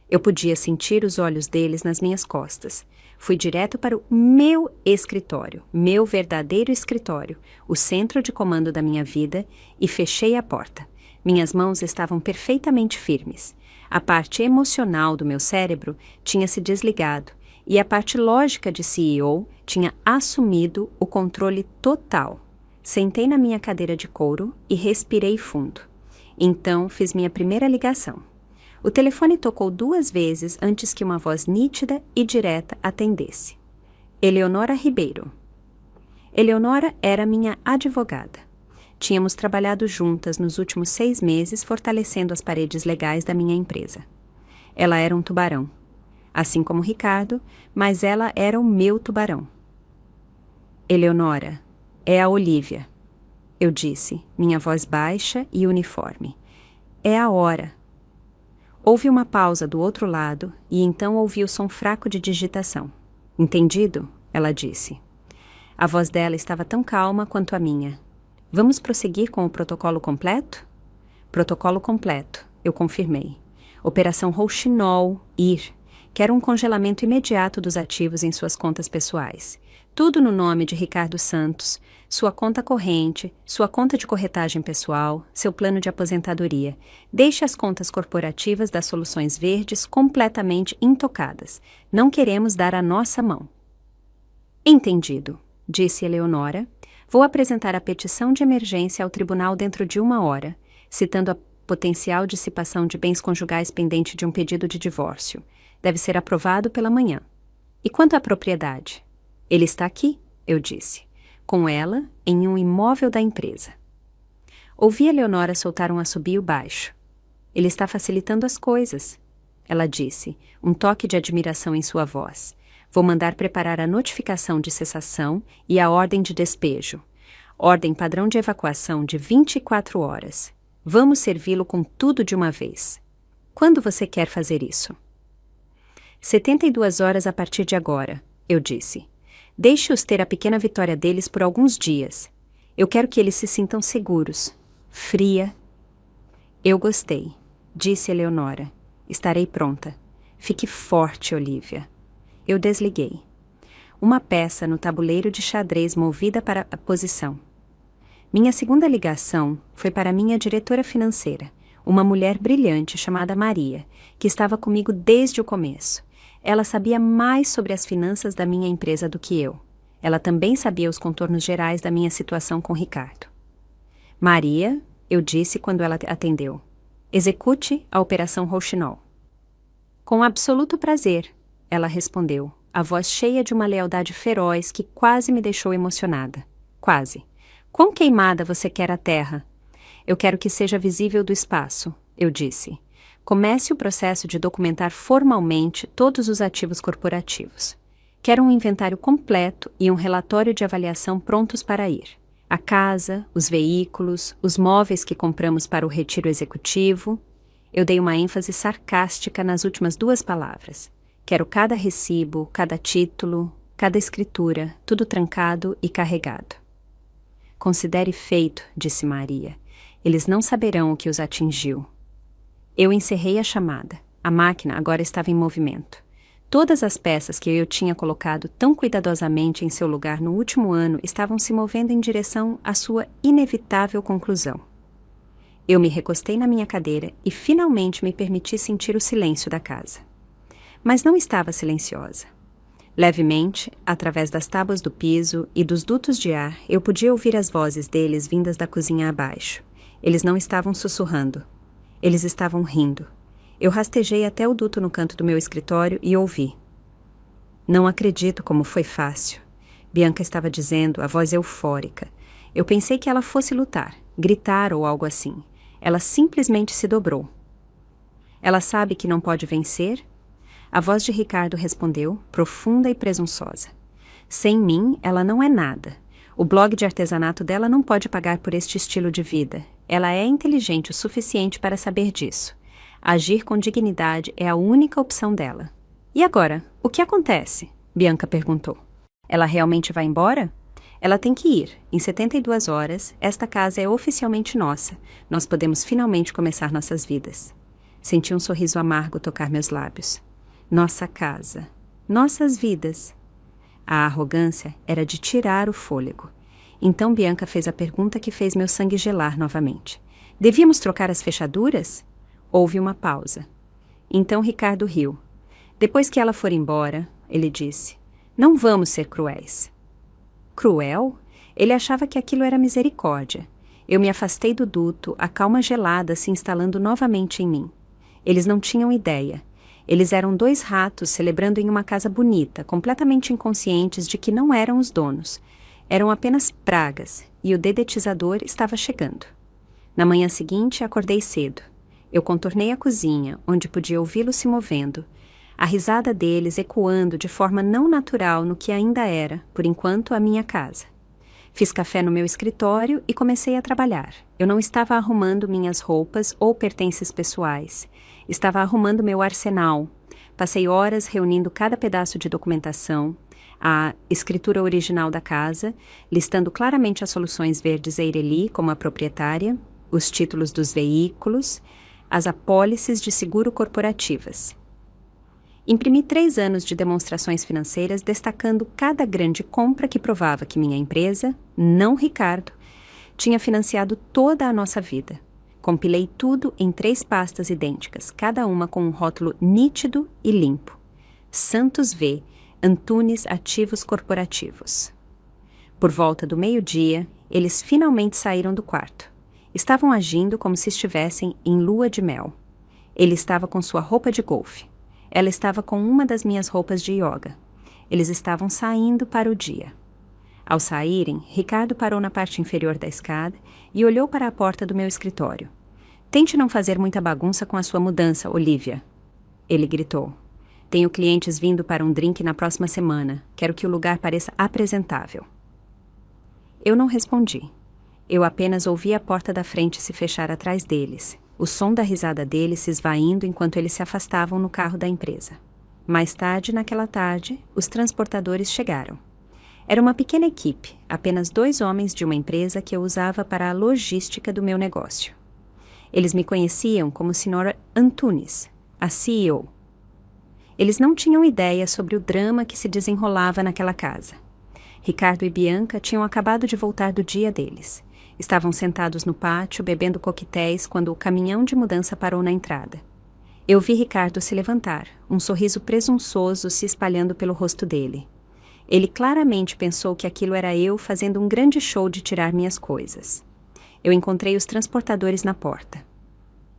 Eu podia sentir os olhos deles nas minhas costas. Fui direto para o meu escritório, meu verdadeiro escritório, o centro de comando da minha vida, e fechei a porta. Minhas mãos estavam perfeitamente firmes. A parte emocional do meu cérebro tinha se desligado e a parte lógica de CEO tinha assumido o controle total. Sentei na minha cadeira de couro e respirei fundo. Então fiz minha primeira ligação. O telefone tocou 2 vezes antes que uma voz nítida e direta atendesse. Eleonora Ribeiro. Eleonora era minha advogada. Tínhamos trabalhado juntas nos últimos 6 meses fortalecendo as paredes legais da minha empresa. Ela era um tubarão, assim como Ricardo, mas ela era o meu tubarão. "Eleonora, é a Olivia", eu disse, minha voz baixa e uniforme. "É a hora." Houve uma pausa do outro lado e então ouvi o som fraco de digitação. "Entendido?" ela disse. A voz dela estava tão calma quanto a minha. "Vamos prosseguir com o protocolo completo?" "Protocolo completo", eu confirmei. "Operação Rouxinol, ir. Quero um congelamento imediato dos ativos em suas contas pessoais. Tudo no nome de Ricardo Santos, sua conta corrente, sua conta de corretagem pessoal, seu plano de aposentadoria. Deixe as contas corporativas das Soluções Verdes completamente intocadas. Não queremos dar a nossa mão." "Entendido", disse Eleonora. "Vou apresentar a petição de emergência ao tribunal dentro de 1 hora, citando a potencial dissipação de bens conjugais pendente de um pedido de divórcio. Deve ser aprovado pela manhã. E quanto à propriedade?" "Ele está aqui", eu disse, "com ela em um imóvel da empresa." Ouvi a Leonora soltar um assobio baixo. "Ele está facilitando as coisas", ela disse, um toque de admiração em sua voz. "Vou mandar preparar a notificação de cessação e a ordem de despejo. Ordem padrão de evacuação de 24 horas. Vamos servi-lo com tudo de uma vez." Quando você quer fazer isso? 72 horas a partir de agora, eu disse. Deixe-os ter a pequena vitória deles por alguns dias. Eu quero que eles se sintam seguros. Fria. Eu gostei, disse Eleonora. Estarei pronta. Fique forte, Olivia. Eu desliguei. Uma peça no tabuleiro de xadrez movida para a posição. Minha segunda ligação foi para minha diretora financeira, uma mulher brilhante chamada Maria, que estava comigo desde o começo. Ela sabia mais sobre as finanças da minha empresa do que eu. Ela também sabia os contornos gerais da minha situação com Ricardo. Maria, eu disse quando ela atendeu, execute a Operação Rouxinol. Com absoluto prazer, ela respondeu, a voz cheia de uma lealdade feroz que quase me deixou emocionada. Quase. Quão queimada você quer a terra? Eu quero que seja visível do espaço, eu disse. Comece o processo de documentar formalmente todos os ativos corporativos. Quero um inventário completo e um relatório de avaliação prontos para ir. A casa, os veículos, os móveis que compramos para o retiro executivo. Eu dei uma ênfase sarcástica nas últimas duas palavras. Quero cada recibo, cada título, cada escritura, tudo trancado e carregado. Considere feito, disse Maria. Eles não saberão o que os atingiu. Eu encerrei a chamada. A máquina agora estava em movimento. Todas as peças que eu tinha colocado tão cuidadosamente em seu lugar no último ano estavam se movendo em direção à sua inevitável conclusão. Eu me recostei na minha cadeira e finalmente me permiti sentir o silêncio da casa. Mas não estava silenciosa. Levemente, através das tábuas do piso e dos dutos de ar, eu podia ouvir as vozes deles vindas da cozinha abaixo. Eles não estavam sussurrando. Eles estavam rindo. Eu rastejei até o duto no canto do meu escritório e ouvi. Não acredito como foi fácil. Bianca estava dizendo, a voz eufórica. Eu pensei que ela fosse lutar, gritar ou algo assim. Ela simplesmente se dobrou. Ela sabe que não pode vencer? A voz de Ricardo respondeu, profunda e presunçosa. Sem mim, ela não é nada. O blog de artesanato dela não pode pagar por este estilo de vida. Ela é inteligente o suficiente para saber disso. Agir com dignidade é a única opção dela. E agora, o que acontece? Bianca perguntou. Ela realmente vai embora? Ela tem que ir. Em 72 horas, esta casa é oficialmente nossa. Nós podemos finalmente começar nossas vidas. Senti um sorriso amargo tocar meus lábios. Nossa casa. Nossas vidas. A arrogância era de tirar o fôlego. Então Bianca fez a pergunta que fez meu sangue gelar novamente. Devíamos trocar as fechaduras? Houve uma pausa. Então Ricardo riu. Depois que ela for embora, ele disse, não vamos ser cruéis. Cruel? Ele achava que aquilo era misericórdia. Eu me afastei do duto, a calma gelada se instalando novamente em mim. Eles não tinham ideia. Eles eram dois ratos celebrando em uma casa bonita, completamente inconscientes de que não eram os donos. Eram apenas pragas, e o dedetizador estava chegando. Na manhã seguinte, acordei cedo. Eu contornei a cozinha, onde podia ouvi-los se movendo, a risada deles ecoando de forma não natural no que ainda era, por enquanto, a minha casa. Fiz café no meu escritório e comecei a trabalhar. Eu não estava arrumando minhas roupas ou pertences pessoais. Estava arrumando meu arsenal. Passei horas reunindo cada pedaço de documentação, a escritura original da casa, listando claramente as soluções verdes Eireli como a proprietária, os títulos dos veículos, as apólices de seguro corporativas. Imprimi 3 anos de demonstrações financeiras destacando cada grande compra que provava que minha empresa, não Ricardo, tinha financiado toda a nossa vida. Compilei tudo em 3 pastas idênticas, cada uma com um rótulo nítido e limpo. Santos V. Antunes Ativos Corporativos. Por volta do meio-dia, eles finalmente saíram do quarto. Estavam agindo como se estivessem em lua de mel. Ele estava com sua roupa de golfe. Ela estava com uma das minhas roupas de yoga. Eles estavam saindo para o dia. Ao saírem, Ricardo parou na parte inferior da escada e olhou para a porta do meu escritório. Tente não fazer muita bagunça com a sua mudança, Olivia. Ele gritou. Tenho clientes vindo para um drink na próxima semana. Quero que o lugar pareça apresentável. Eu não respondi. Eu apenas ouvi a porta da frente se fechar atrás deles. o som da risada dele se esvaindo enquanto eles se afastavam no carro da empresa. Mais tarde, naquela tarde, os transportadores chegaram. Era uma pequena equipe, apenas 2 homens de uma empresa que eu usava para a logística do meu negócio. Eles me conheciam como Sra. Antunes, a CEO. Eles não tinham ideia sobre o drama que se desenrolava naquela casa. Ricardo e Bianca tinham acabado de voltar do dia deles. Estavam sentados no pátio, bebendo coquetéis, quando o caminhão de mudança parou na entrada. Eu vi Ricardo se levantar, um sorriso presunçoso se espalhando pelo rosto dele. Ele claramente pensou que aquilo era eu fazendo um grande show de tirar minhas coisas. Eu encontrei os transportadores na porta.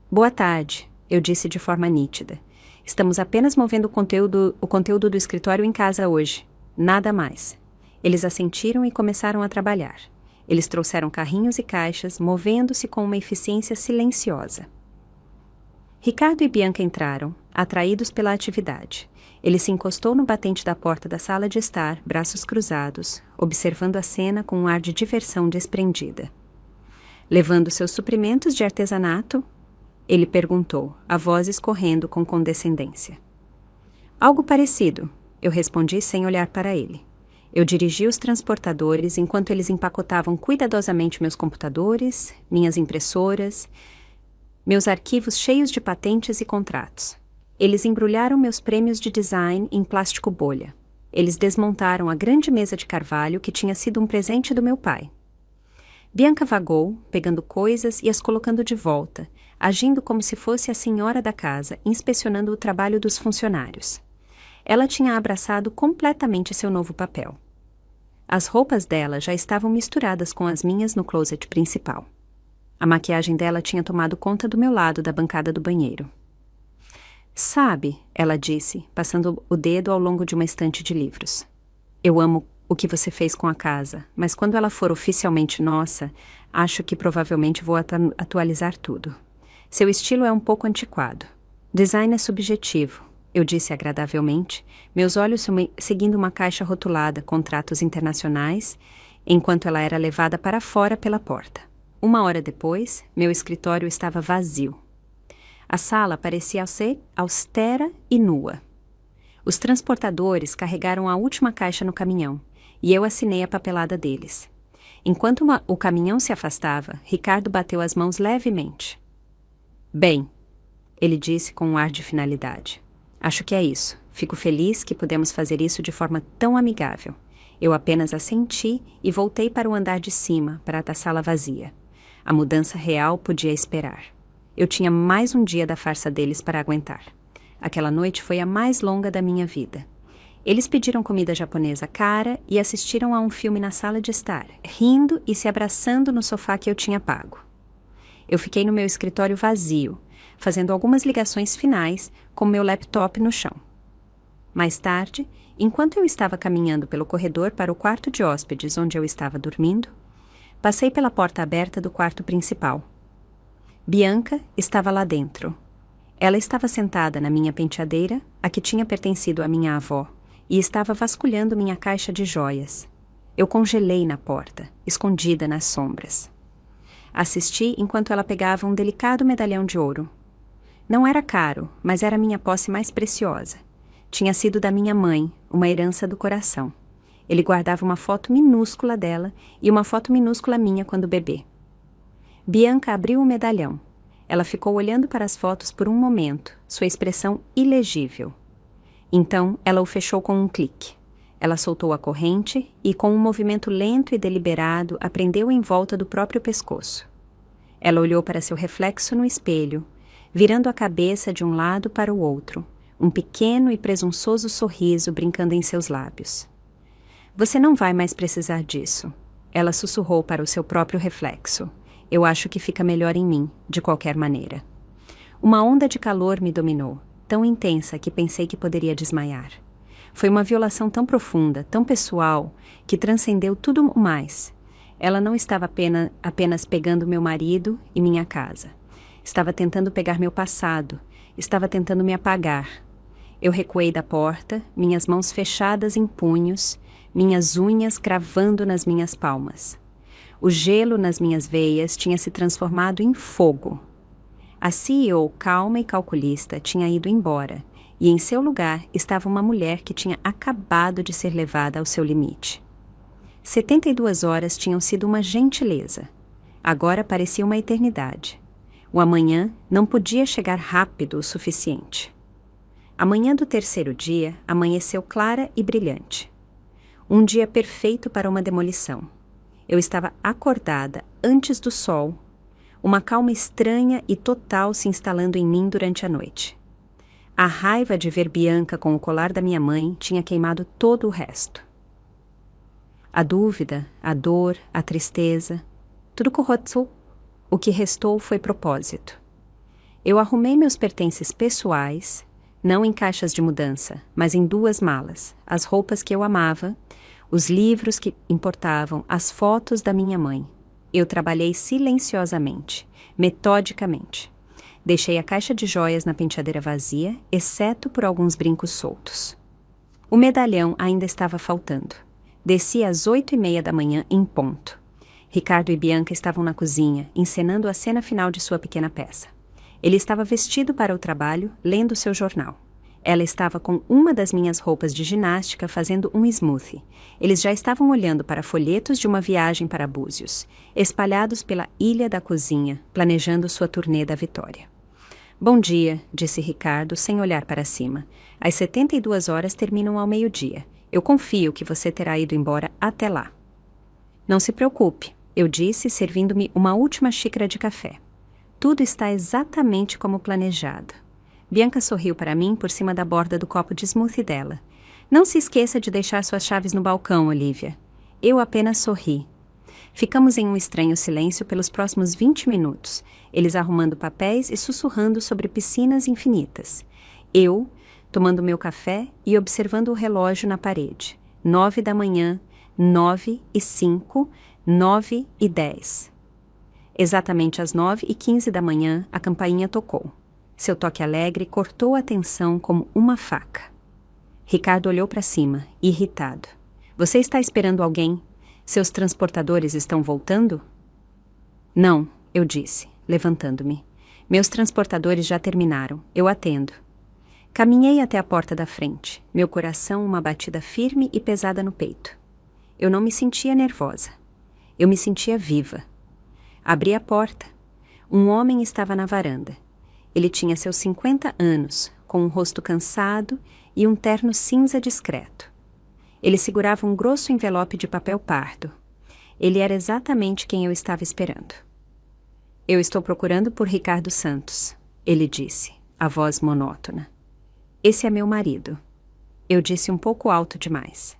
Boa tarde, eu disse de forma nítida. Estamos apenas movendo o conteúdo do escritório em casa hoje. Nada mais. Eles assentiram e começaram a trabalhar. Eles trouxeram carrinhos e caixas, movendo-se com uma eficiência silenciosa. Ricardo e Bianca entraram, atraídos pela atividade. Ele se encostou no batente da porta da sala de estar, braços cruzados, observando a cena com um ar de diversão desprendida. Levando seus suprimentos de artesanato, ele perguntou, a voz escorrendo com condescendência. Algo parecido, eu respondi sem olhar para ele. Eu dirigi os transportadores enquanto eles empacotavam cuidadosamente meus computadores, minhas impressoras, meus arquivos cheios de patentes e contratos. Eles embrulharam meus prêmios de design em plástico bolha. Eles desmontaram a grande mesa de carvalho que tinha sido um presente do meu pai. Bianca vagou, pegando coisas e as colocando de volta, agindo como se fosse a senhora da casa, inspecionando o trabalho dos funcionários. Ela tinha abraçado completamente seu novo papel. As roupas dela já estavam misturadas com as minhas no closet principal. A maquiagem dela tinha tomado conta do meu lado da bancada do banheiro. Sabe, ela disse, passando o dedo ao longo de uma estante de livros. Eu amo o que você fez com a casa, mas quando ela for oficialmente nossa, acho que provavelmente vou atualizar tudo. Seu estilo é um pouco antiquado. Design é subjetivo, eu disse agradavelmente, meus olhos seguindo uma caixa rotulada Contratos Internacionais, enquanto ela era levada para fora pela porta. 1 hora depois, meu escritório estava vazio. A sala parecia austera e nua. Os transportadores carregaram a última caixa no caminhão, e eu assinei a papelada deles. Enquanto o caminhão se afastava, Ricardo bateu as mãos levemente. Bem, ele disse com um ar de finalidade. Acho que é isso. Fico feliz que pudemos fazer isso de forma tão amigável. Eu apenas assenti e voltei para o andar de cima, para a sala vazia. A mudança real podia esperar. Eu tinha mais um dia da farsa deles para aguentar. Aquela noite foi a mais longa da minha vida. Eles pediram comida japonesa cara e assistiram a um filme na sala de estar, rindo e se abraçando no sofá que eu tinha pago. Eu fiquei no meu escritório vazio, fazendo algumas ligações finais com meu laptop no chão. Mais tarde, enquanto eu estava caminhando pelo corredor para o quarto de hóspedes onde eu estava dormindo, passei pela porta aberta do quarto principal. Bianca estava lá dentro. Ela estava sentada na minha penteadeira, a que tinha pertencido à minha avó, e estava vasculhando minha caixa de joias. Eu congelei na porta, escondida nas sombras. Assisti enquanto ela pegava um delicado medalhão de ouro. Não era caro, mas era minha posse mais preciosa. Tinha sido da minha mãe, uma herança do coração. Ele guardava uma foto minúscula dela e uma foto minúscula minha quando bebê. Bianca abriu o medalhão. Ela ficou olhando para as fotos por um momento, sua expressão ilegível. Então, ela o fechou com um clique. Ela soltou a corrente e, com um movimento lento e deliberado, a prendeu em volta do próprio pescoço. Ela olhou para seu reflexo no espelho, virando a cabeça de um lado para o outro, um pequeno e presunçoso sorriso brincando em seus lábios. Você não vai mais precisar disso. Ela sussurrou para o seu próprio reflexo. Eu acho que fica melhor em mim, de qualquer maneira. Uma onda de calor me dominou, tão intensa que pensei que poderia desmaiar. Foi uma violação tão profunda, tão pessoal, que transcendeu tudo o mais. Ela não estava apenas pegando meu marido e minha casa. Estava tentando pegar meu passado, estava tentando me apagar. Eu recuei da porta, minhas mãos fechadas em punhos, minhas unhas cravando nas minhas palmas. O gelo nas minhas veias tinha se transformado em fogo. A CEO, calma e calculista, tinha ido embora, e em seu lugar estava uma mulher que tinha acabado de ser levada ao seu limite. 72 horas tinham sido uma gentileza. Agora parecia uma eternidade. O amanhã não podia chegar rápido o suficiente. A manhã do terceiro dia amanheceu clara e brilhante. Um dia perfeito para uma demolição. Eu estava acordada antes do sol, uma calma estranha e total se instalando em mim durante a noite. A raiva de ver Bianca com o colar da minha mãe tinha queimado todo o resto. A dúvida, a dor, a tristeza, tudo corrotou. O que restou foi propósito. Eu arrumei meus pertences pessoais, não em caixas de mudança, mas em 2 malas, as roupas que eu amava, os livros que importavam, as fotos da minha mãe. Eu trabalhei silenciosamente, metodicamente. Deixei a caixa de joias na penteadeira vazia, exceto por alguns brincos soltos. O medalhão ainda estava faltando. Desci às 8h30 da manhã em ponto. Ricardo e Bianca estavam na cozinha, encenando a cena final de sua pequena peça. Ele estava vestido para o trabalho, lendo seu jornal. Ela estava com uma das minhas roupas de ginástica fazendo um smoothie. Eles já estavam olhando para folhetos de uma viagem para Búzios, espalhados pela ilha da cozinha, planejando sua turnê da vitória. Bom dia, disse Ricardo, sem olhar para cima. As 72 horas terminam ao meio-dia. Eu confio que você terá ido embora até lá. Não se preocupe, eu disse, servindo-me uma última xícara de café. Tudo está exatamente como planejado. Bianca sorriu para mim por cima da borda do copo de smoothie dela. Não se esqueça de deixar suas chaves no balcão, Olivia. Eu apenas sorri. Ficamos em um estranho silêncio pelos próximos 20 minutos, eles arrumando papéis e sussurrando sobre piscinas infinitas. Eu, tomando meu café e observando o relógio na parede. 9 da manhã, 9h05, 9h10. Exatamente às 9h15 da manhã, a campainha tocou. Seu toque alegre cortou a tensão como uma faca. Ricardo olhou para cima, irritado. Você está esperando alguém? Seus transportadores estão voltando? Não, eu disse, levantando-me. Meus transportadores já terminaram, eu atendo. Caminhei até a porta da frente, meu coração uma batida firme e pesada no peito. Eu não me sentia nervosa. Eu me sentia viva. Abri a porta. Um homem estava na varanda. Ele tinha seus 50 anos, com um rosto cansado e um terno cinza discreto. Ele segurava um grosso envelope de papel pardo. Ele era exatamente quem eu estava esperando. Eu estou procurando por Ricardo Santos, ele disse, a voz monótona. Esse é meu marido. Eu disse um pouco alto demais.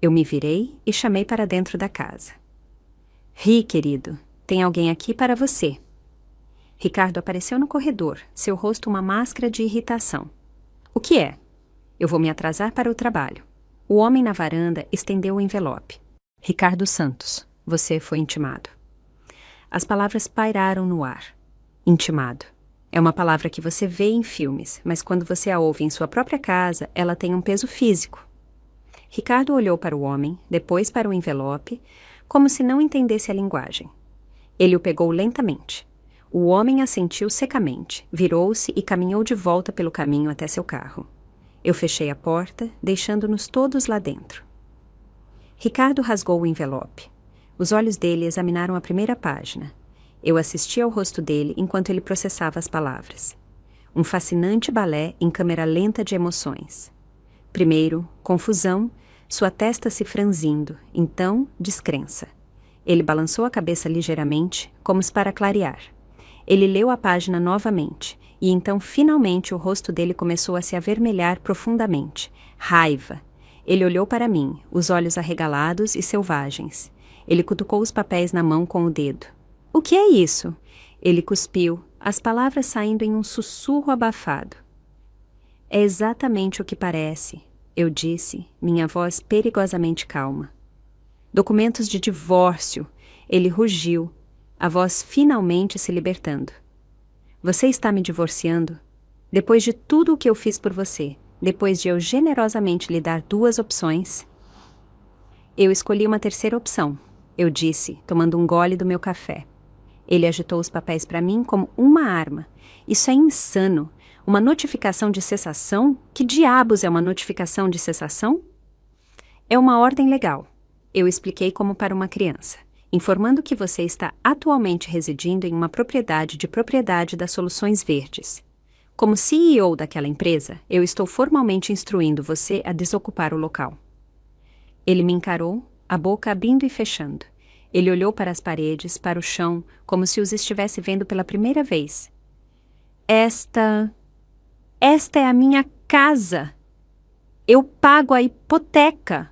Eu me virei e chamei para dentro da casa. Ri, querido, tem alguém aqui para você. Ricardo apareceu no corredor, seu rosto uma máscara de irritação. O que é? Eu vou me atrasar para o trabalho. O homem na varanda estendeu o envelope. Ricardo Santos, você foi intimado. As palavras pairaram no ar. Intimado. É uma palavra que você vê em filmes, mas quando você a ouve em sua própria casa, ela tem um peso físico. Ricardo olhou para o homem, depois para o envelope, como se não entendesse a linguagem. Ele o pegou lentamente. O homem assentiu secamente, virou-se e caminhou de volta pelo caminho até seu carro. Eu fechei a porta, deixando-nos todos lá dentro. Ricardo rasgou o envelope. Os olhos dele examinaram a primeira página. Eu assisti ao rosto dele enquanto ele processava as palavras. Um fascinante balé em câmera lenta de emoções. Primeiro, confusão, sua testa se franzindo, então, descrença. Ele balançou a cabeça ligeiramente, como se para clarear. Ele leu a página novamente, e então, finalmente, o rosto dele começou a se avermelhar profundamente. Raiva. Ele olhou para mim, os olhos arregalados e selvagens. Ele cutucou os papéis na mão com o dedo. O que é isso? Ele cuspiu, as palavras saindo em um sussurro abafado. É exatamente o que parece, eu disse, minha voz perigosamente calma. Documentos de divórcio. Ele rugiu, a voz finalmente se libertando. Você está me divorciando? Depois de tudo o que eu fiz por você, depois de eu generosamente lhe dar 2 opções? Eu escolhi uma terceira opção, eu disse, tomando um gole do meu café. Ele agitou os papéis para mim como uma arma. Isso é insano. Uma notificação de cessação? Que diabos é uma notificação de cessação? É uma ordem legal. Eu expliquei como para uma criança, informando que você está atualmente residindo em uma propriedade das Soluções Verdes. Como CEO daquela empresa, eu estou formalmente instruindo você a desocupar o local. Ele me encarou, a boca abrindo e fechando. Ele olhou para as paredes, para o chão, como se os estivesse vendo pela primeira vez. Esta é a minha casa. Eu pago a hipoteca.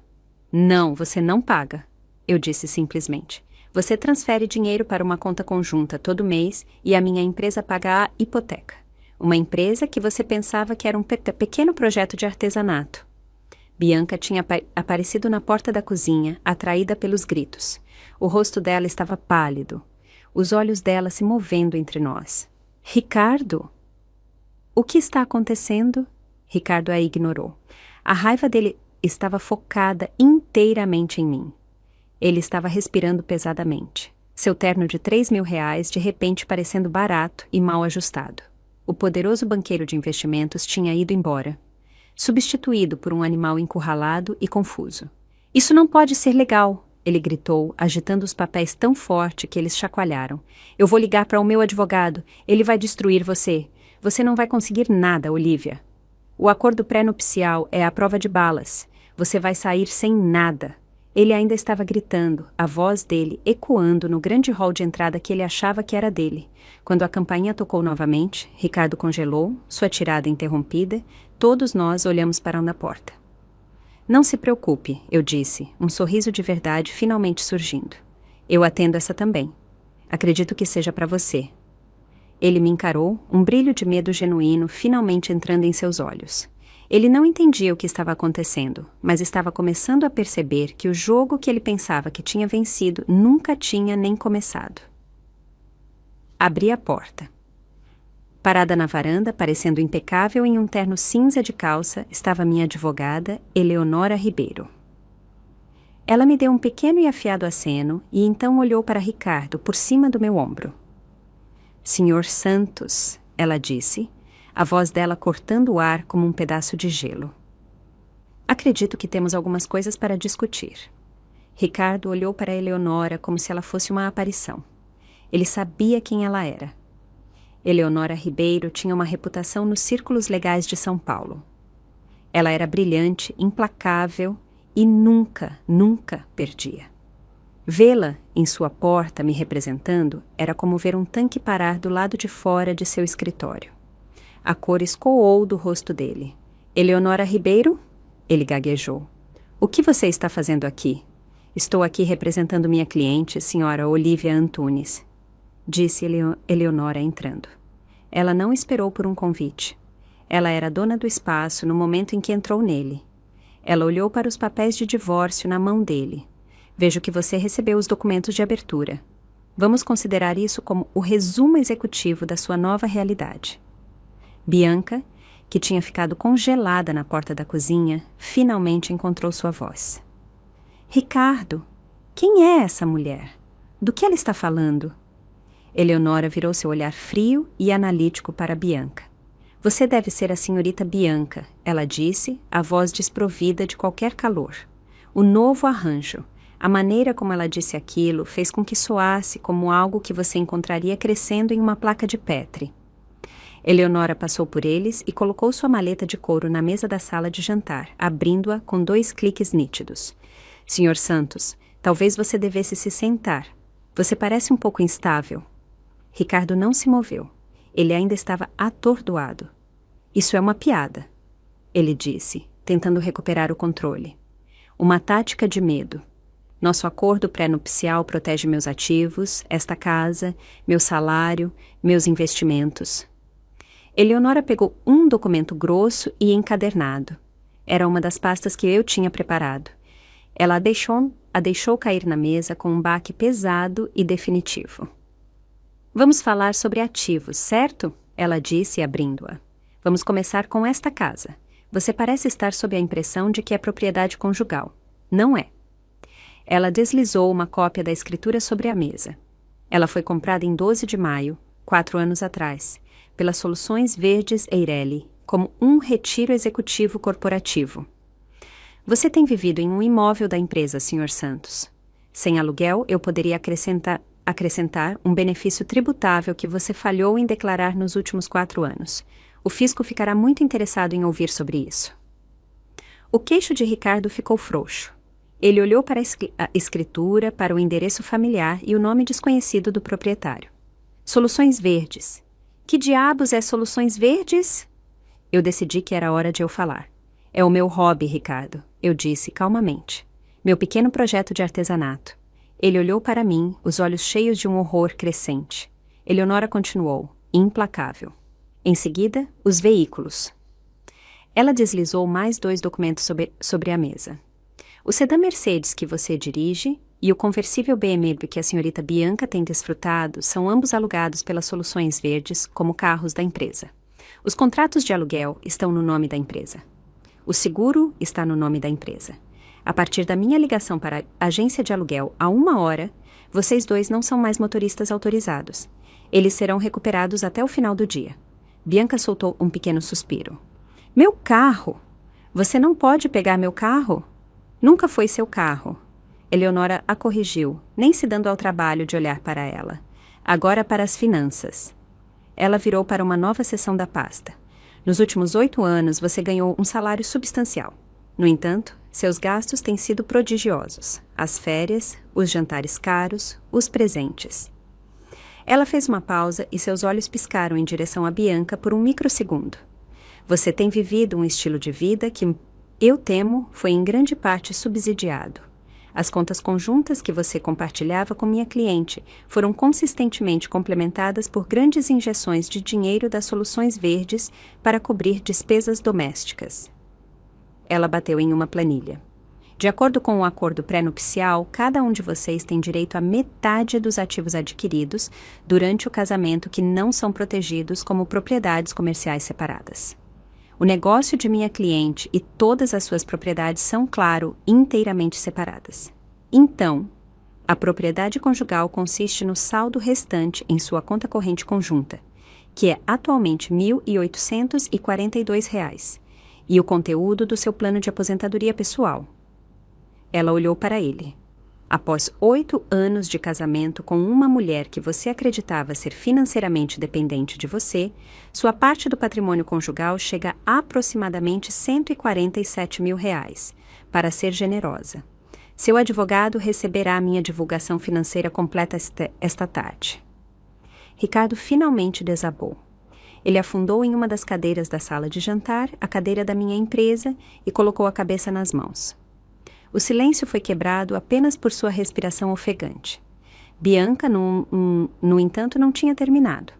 Não, você não paga, eu disse simplesmente. Você transfere dinheiro para uma conta conjunta todo mês e a minha empresa paga a hipoteca. Uma empresa que você pensava que era um pequeno projeto de artesanato. Bianca tinha aparecido na porta da cozinha, atraída pelos gritos. O rosto dela estava pálido, os olhos dela se movendo entre nós. Ricardo? O que está acontecendo? Ricardo a ignorou. A raiva dele estava focada inteiramente em mim. Ele estava respirando pesadamente. Seu terno de R$3.000 de repente parecendo barato e mal ajustado. O poderoso banqueiro de investimentos tinha ido embora, substituído por um animal encurralado e confuso. Isso não pode ser legal, ele gritou, agitando os papéis tão forte que eles chacoalharam. Eu vou ligar para o meu advogado. Ele vai destruir você. Você não vai conseguir nada, Olivia. O acordo pré-nupcial é a prova de balas. Você vai sair sem nada. Ele ainda estava gritando, a voz dele ecoando no grande hall de entrada que ele achava que era dele. Quando a campainha tocou novamente, Ricardo congelou, sua tirada interrompida. Todos nós olhamos para a porta. Não se preocupe, eu disse, um sorriso de verdade finalmente surgindo. Eu atendo essa também. Acredito que seja para você. Ele me encarou, um brilho de medo genuíno finalmente entrando em seus olhos. Ele não entendia o que estava acontecendo, mas estava começando a perceber que o jogo que ele pensava que tinha vencido nunca tinha nem começado. Abri a porta. Parada na varanda, parecendo impecável em um terno cinza de calça, estava minha advogada, Eleonora Ribeiro. Ela me deu um pequeno e afiado aceno e então olhou para Ricardo por cima do meu ombro. Senhor Santos, ela disse, a voz dela cortando o ar como um pedaço de gelo. Acredito que temos algumas coisas para discutir. Ricardo olhou para Eleonora como se ela fosse uma aparição. Ele sabia quem ela era. Eleonora Ribeiro tinha uma reputação nos círculos legais de São Paulo. Ela era brilhante, implacável e nunca perdia. Vê-la em sua porta me representando era como ver um tanque parar do lado de fora de seu escritório. A cor escoou do rosto dele. Eleonora Ribeiro? Ele gaguejou. O que você está fazendo aqui? Estou aqui representando minha cliente, senhora Olivia Antunes, disse Eleonora entrando. Ela não esperou por um convite. Ela era dona do espaço no momento em que entrou nele. Ela olhou para os papéis de divórcio na mão dele. Vejo que você recebeu os documentos de abertura. Vamos considerar isso como o resumo executivo da sua nova realidade. Bianca, que tinha ficado congelada na porta da cozinha, finalmente encontrou sua voz. Ricardo, quem é essa mulher? Do que ela está falando? Eleonora virou seu olhar frio e analítico para Bianca. Você deve ser a senhorita Bianca, ela disse, a voz desprovida de qualquer calor. O novo arranjo, a maneira como ela disse aquilo, fez com que soasse como algo que você encontraria crescendo em uma placa de Petri. Eleonora passou por eles e colocou sua maleta de couro na mesa da sala de jantar, abrindo-a com 2 cliques nítidos. Senhor Santos, talvez você devesse se sentar. Você parece um pouco instável. Ricardo não se moveu. Ele ainda estava atordoado. Isso é uma piada, ele disse, tentando recuperar o controle. Uma tática de medo. Nosso acordo pré-nupcial protege meus ativos, esta casa, meu salário, meus investimentos. Eleonora pegou um documento grosso e encadernado. Era uma das pastas que eu tinha preparado. Ela a deixou cair na mesa com um baque pesado e definitivo. Vamos falar sobre ativos, certo? Ela disse, abrindo-a. Vamos começar com esta casa. Você parece estar sob a impressão de que é propriedade conjugal. Não é. Ela deslizou uma cópia da escritura sobre a mesa. Ela foi comprada em 12 de maio, 4 anos atrás, pelas Soluções Verdes Eireli, como um retiro executivo corporativo. Você tem vivido em um imóvel da empresa, Sr. Santos. Sem aluguel, eu poderia acrescentar um benefício tributável que você falhou em declarar nos últimos 4 anos. O fisco ficará muito interessado em ouvir sobre isso. O queixo de Ricardo ficou frouxo. Ele olhou para a escritura, para o endereço familiar e o nome desconhecido do proprietário. Soluções Verdes. Que diabos é Soluções Verdes? Eu decidi que era hora de eu falar. É o meu hobby, Ricardo, eu disse calmamente. Meu pequeno projeto de artesanato. Ele olhou para mim, os olhos cheios de um horror crescente. Eleonora continuou, implacável. Em seguida, os veículos. Ela deslizou mais 2 documentos sobre a mesa. O sedã Mercedes que você dirige e o conversível BMW que a senhorita Bianca tem desfrutado são ambos alugados pelas Soluções Verdes como carros da empresa. Os contratos de aluguel estão no nome da empresa. O seguro está no nome da empresa. A partir da minha ligação para a agência de aluguel há 1 hora, vocês 2 não são mais motoristas autorizados. Eles serão recuperados até o final do dia. Bianca soltou um pequeno suspiro. Meu carro! Você não pode pegar meu carro? Nunca foi seu carro. Eleonora a corrigiu, nem se dando ao trabalho de olhar para ela. Agora para as finanças. Ela virou para uma nova seção da pasta. Nos últimos 8 anos, você ganhou um salário substancial. No entanto, seus gastos têm sido prodigiosos. As férias, os jantares caros, os presentes. Ela fez uma pausa e seus olhos piscaram em direção a Bianca por um microsegundo. Você tem vivido um estilo de vida que, eu temo, foi em grande parte subsidiado. As contas conjuntas que você compartilhava com minha cliente foram consistentemente complementadas por grandes injeções de dinheiro das Soluções Verdes para cobrir despesas domésticas. Ela bateu em uma planilha. De acordo com o acordo pré-nupcial, cada um de vocês tem direito a metade dos ativos adquiridos durante o casamento que não são protegidos como propriedades comerciais separadas. O negócio de minha cliente e todas as suas propriedades são, claro, inteiramente separadas. Então, a propriedade conjugal consiste no saldo restante em sua conta corrente conjunta, que é atualmente R$ 1.842, e o conteúdo do seu plano de aposentadoria pessoal. Ela olhou para ele. Após 8 anos de casamento com uma mulher que você acreditava ser financeiramente dependente de você, sua parte do patrimônio conjugal chega a aproximadamente R$ 147 mil, para ser generosa. Seu advogado receberá a minha divulgação financeira completa esta tarde. Ricardo finalmente desabou. Ele afundou em uma das cadeiras da sala de jantar, a cadeira da minha empresa, e colocou a cabeça nas mãos. O silêncio foi quebrado apenas por sua respiração ofegante. Bianca, no entanto, não tinha terminado.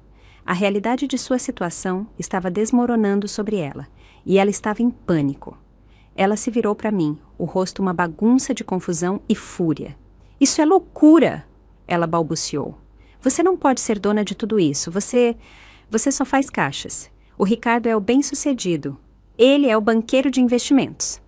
A realidade de sua situação estava desmoronando sobre ela, e ela estava em pânico. Ela se virou para mim, o rosto uma bagunça de confusão e fúria. — Isso é loucura! Ela balbuciou. — Você não pode ser dona de tudo isso. Você só faz caixas. O Ricardo é o bem-sucedido. Ele é o banqueiro de investimentos.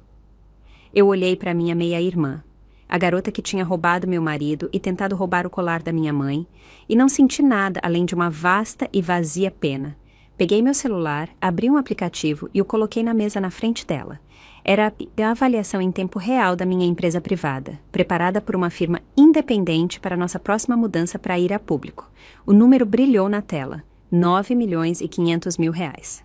Eu olhei para minha meia-irmã, a garota que tinha roubado meu marido e tentado roubar o colar da minha mãe, e não senti nada além de uma vasta e vazia pena. Peguei meu celular, abri um aplicativo e o coloquei na mesa na frente dela. Era a avaliação em tempo real da minha empresa privada, preparada por uma firma independente para nossa próxima mudança para ir a público. O número brilhou na tela, R$ 9.500.000.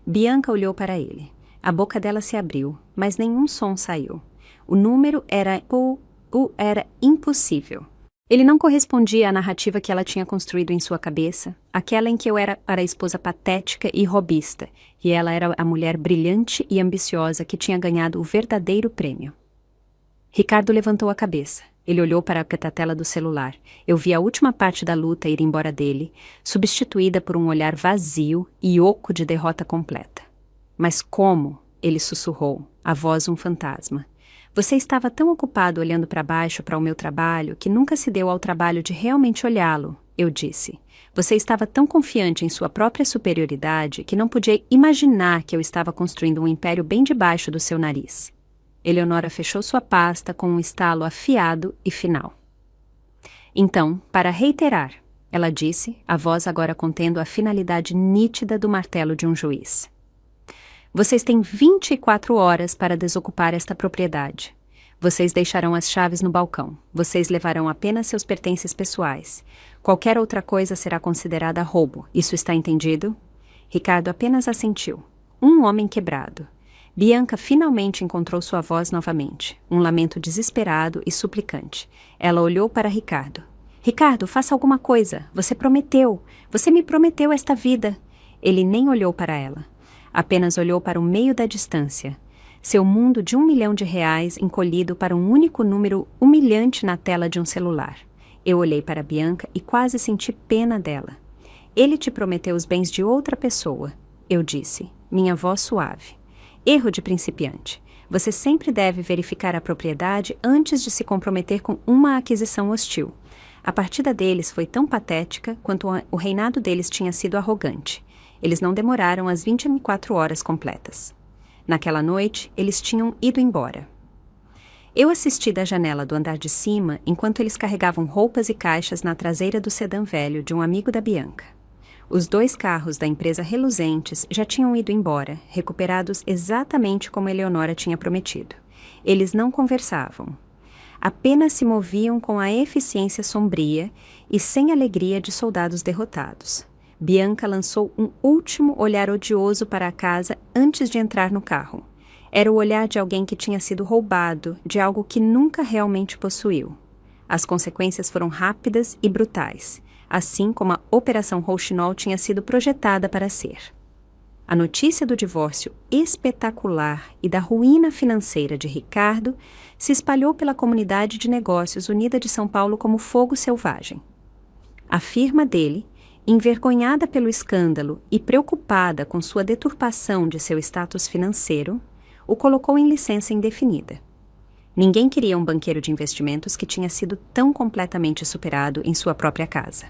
Bianca olhou para ele. A boca dela se abriu, mas nenhum som saiu. O número era impossível. Ele não correspondia à narrativa que ela tinha construído em sua cabeça, aquela em que eu era a esposa patética e robista, e ela era a mulher brilhante e ambiciosa que tinha ganhado o verdadeiro prêmio. Ricardo levantou a cabeça. Ele olhou para a tela do celular. Eu vi a última parte da luta ir embora dele, substituída por um olhar vazio e oco de derrota completa. Mas como? Ele sussurrou, a voz um fantasma. Você estava tão ocupado olhando para baixo para o meu trabalho que nunca se deu ao trabalho de realmente olhá-lo, eu disse. Você estava tão confiante em sua própria superioridade que não podia imaginar que eu estava construindo um império bem debaixo do seu nariz. Eleonora fechou sua pasta com um estalo afiado e final. Então, para reiterar, ela disse, a voz agora contendo a finalidade nítida do martelo de um juiz. Vocês têm 24 horas para desocupar esta propriedade. Vocês deixarão as chaves no balcão. Vocês levarão apenas seus pertences pessoais. Qualquer outra coisa será considerada roubo. Isso está entendido? Ricardo apenas assentiu. Um homem quebrado. Bianca finalmente encontrou sua voz novamente. Um lamento desesperado e suplicante. Ela olhou para Ricardo. Ricardo, faça alguma coisa. Você prometeu. Você me prometeu esta vida. Ele nem olhou para ela. Apenas olhou para o meio da distância. Seu mundo de R$1 milhão encolhido para um único número humilhante na tela de um celular. Eu olhei para Bianca e quase senti pena dela. Ele te prometeu os bens de outra pessoa. Eu disse, minha voz suave. Erro de principiante. Você sempre deve verificar a propriedade antes de se comprometer com uma aquisição hostil. A partida deles foi tão patética quanto o reinado deles tinha sido arrogante. Eles não demoraram as 24 horas completas. Naquela noite, eles tinham ido embora. Eu assisti da janela do andar de cima enquanto eles carregavam roupas e caixas na traseira do sedã velho de um amigo da Bianca. Os 2 carros da empresa reluzentes já tinham ido embora, recuperados exatamente como Eleonora tinha prometido. Eles não conversavam. Apenas se moviam com a eficiência sombria e sem alegria de soldados derrotados. Bianca lançou um último olhar odioso para a casa antes de entrar no carro. Era o olhar de alguém que tinha sido roubado de algo que nunca realmente possuiu. As consequências foram rápidas e brutais, assim como a Operação Rouxinol tinha sido projetada para ser. A notícia do divórcio espetacular e da ruína financeira de Ricardo se espalhou pela comunidade de negócios unida de São Paulo como fogo selvagem. A firma dele, envergonhada pelo escândalo e preocupada com sua deturpação de seu status financeiro, o colocou em licença indefinida. Ninguém queria um banqueiro de investimentos que tinha sido tão completamente superado em sua própria casa.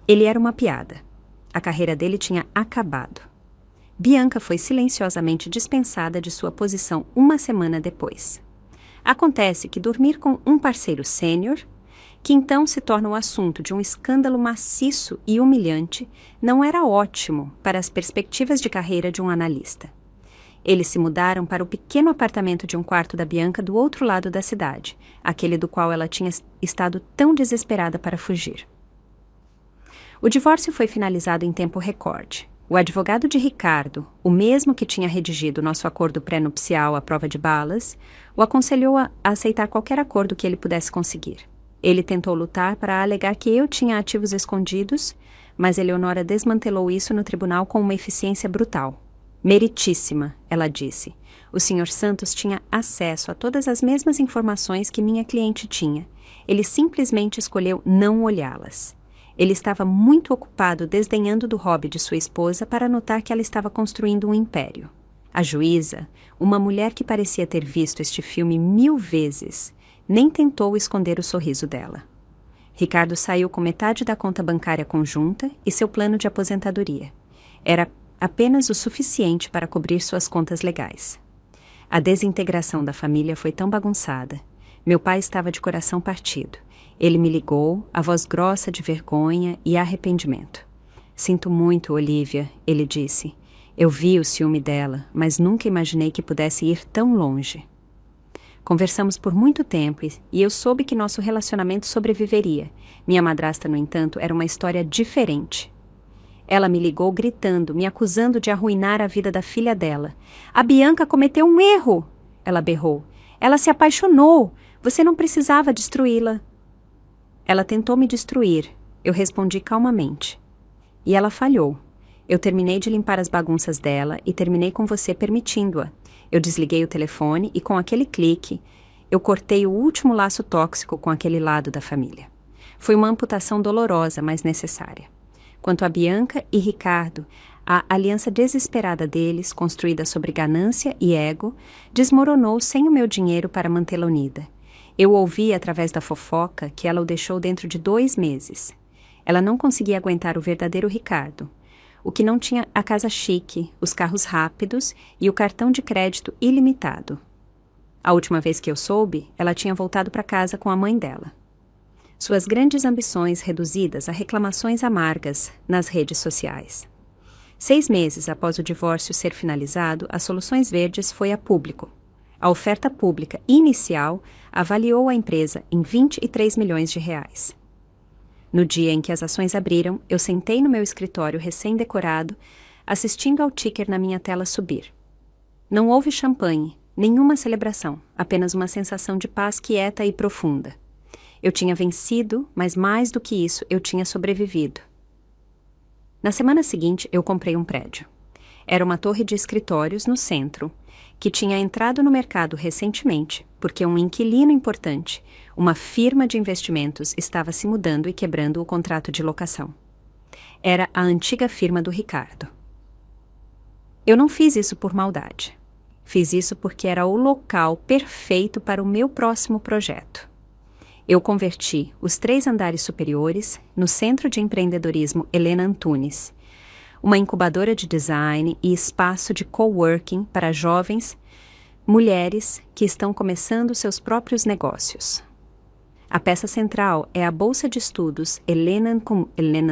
Ele era uma piada. A carreira dele tinha acabado. Bianca foi silenciosamente dispensada de sua posição uma semana depois. Acontece que dormir com um parceiro sênior, que então se torna o assunto de um escândalo maciço e humilhante, não era ótimo para as perspectivas de carreira de um analista. Eles se mudaram para o pequeno apartamento de um quarto da Bianca do outro lado da cidade, aquele do qual ela tinha estado tão desesperada para fugir. O divórcio foi finalizado em tempo recorde. O advogado de Ricardo, o mesmo que tinha redigido nosso acordo pré-nupcial à prova de balas, o aconselhou a aceitar qualquer acordo que ele pudesse conseguir. Ele tentou lutar para alegar que eu tinha ativos escondidos, mas Eleonora desmantelou isso no tribunal com uma eficiência brutal. Meritíssima, ela disse. O Sr. Santos tinha acesso a todas as mesmas informações que minha cliente tinha. Ele simplesmente escolheu não olhá-las. Ele estava muito ocupado desdenhando do hobby de sua esposa para notar que ela estava construindo um império. A juíza, uma mulher que parecia ter visto este filme 1000 vezes, nem tentou esconder o sorriso dela. Ricardo saiu com metade da conta bancária conjunta e seu plano de aposentadoria. Era apenas o suficiente para cobrir suas contas legais. A desintegração da família foi tão bagunçada. Meu pai estava de coração partido. Ele me ligou, a voz grossa de vergonha e arrependimento. Sinto muito, Olivia, ele disse. Eu vi o ciúme dela, mas nunca imaginei que pudesse ir tão longe. Conversamos por muito tempo e eu soube que nosso relacionamento sobreviveria. Minha madrasta, no entanto, era uma história diferente. Ela me ligou gritando, me acusando de arruinar a vida da filha dela. A Bianca cometeu um erro, ela berrou. Ela se apaixonou. Você não precisava destruí-la. Ela tentou me destruir. Eu respondi calmamente. E ela falhou. Eu terminei de limpar as bagunças dela e terminei com você permitindo-a. Eu desliguei o telefone e, com aquele clique, eu cortei o último laço tóxico com aquele lado da família. Foi uma amputação dolorosa, mas necessária. Quanto a Bianca e Ricardo, a aliança desesperada deles, construída sobre ganância e ego, desmoronou sem o meu dinheiro para mantê-la unida. Eu ouvi, através da fofoca, que ela o deixou dentro de 2 meses. Ela não conseguia aguentar o verdadeiro Ricardo, o que não tinha a casa chique, os carros rápidos e o cartão de crédito ilimitado. A última vez que eu soube, ela tinha voltado para casa com a mãe dela. Suas grandes ambições reduzidas a reclamações amargas nas redes sociais. 6 meses após o divórcio ser finalizado, a Soluções Verdes foi a público. A oferta pública inicial avaliou a empresa em 23 milhões de reais. No dia em que as ações abriram, eu sentei no meu escritório recém-decorado, assistindo ao ticker na minha tela subir. Não houve champanhe, nenhuma celebração, apenas uma sensação de paz quieta e profunda. Eu tinha vencido, mas mais do que isso, eu tinha sobrevivido. Na semana seguinte, eu comprei um prédio. Era uma torre de escritórios no centro, que tinha entrado no mercado recentemente, porque um inquilino importante, uma firma de investimentos, estava se mudando e quebrando o contrato de locação. Era a antiga firma do Ricardo. Eu não fiz isso por maldade. Fiz isso porque era o local perfeito para o meu próximo projeto. Eu converti os 3 andares superiores no Centro de Empreendedorismo Helena Antunes, uma incubadora de design e espaço de coworking para jovens, mulheres que estão começando seus próprios negócios. A peça central é a Bolsa de Estudos Helena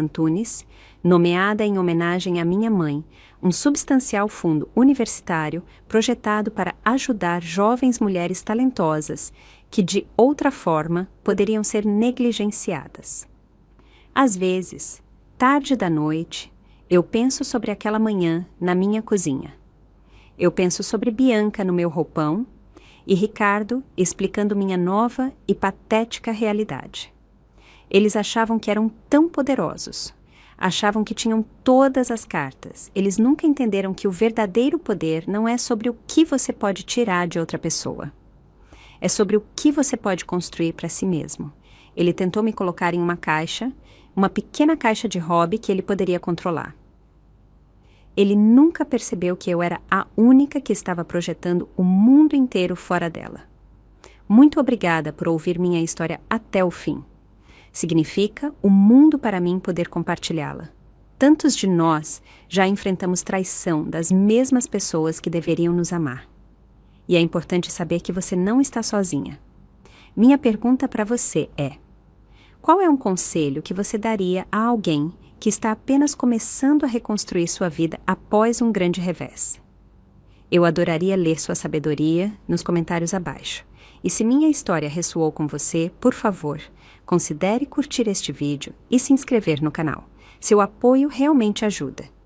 Antunes, nomeada em homenagem à minha mãe, um substancial fundo universitário projetado para ajudar jovens mulheres talentosas que, de outra forma, poderiam ser negligenciadas. Às vezes, tarde da noite, eu penso sobre aquela manhã na minha cozinha. Eu penso sobre Bianca no meu roupão e Ricardo explicando minha nova e patética realidade. Eles achavam que eram tão poderosos. Achavam que tinham todas as cartas. Eles nunca entenderam que o verdadeiro poder não é sobre o que você pode tirar de outra pessoa. É sobre o que você pode construir para si mesmo. Ele tentou me colocar em uma caixa, uma pequena caixa de hobby que ele poderia controlar. Ele nunca percebeu que eu era a única que estava projetando o mundo inteiro fora dela. Muito obrigada por ouvir minha história até o fim. Significa o mundo para mim poder compartilhá-la. Tantos de nós já enfrentamos traição das mesmas pessoas que deveriam nos amar. E é importante saber que você não está sozinha. Minha pergunta para você é: qual é um conselho que você daria a alguém que está apenas começando a reconstruir sua vida após um grande revés? Eu adoraria ler sua sabedoria nos comentários abaixo. E se minha história ressoou com você, por favor, considere curtir este vídeo e se inscrever no canal. Seu apoio realmente ajuda.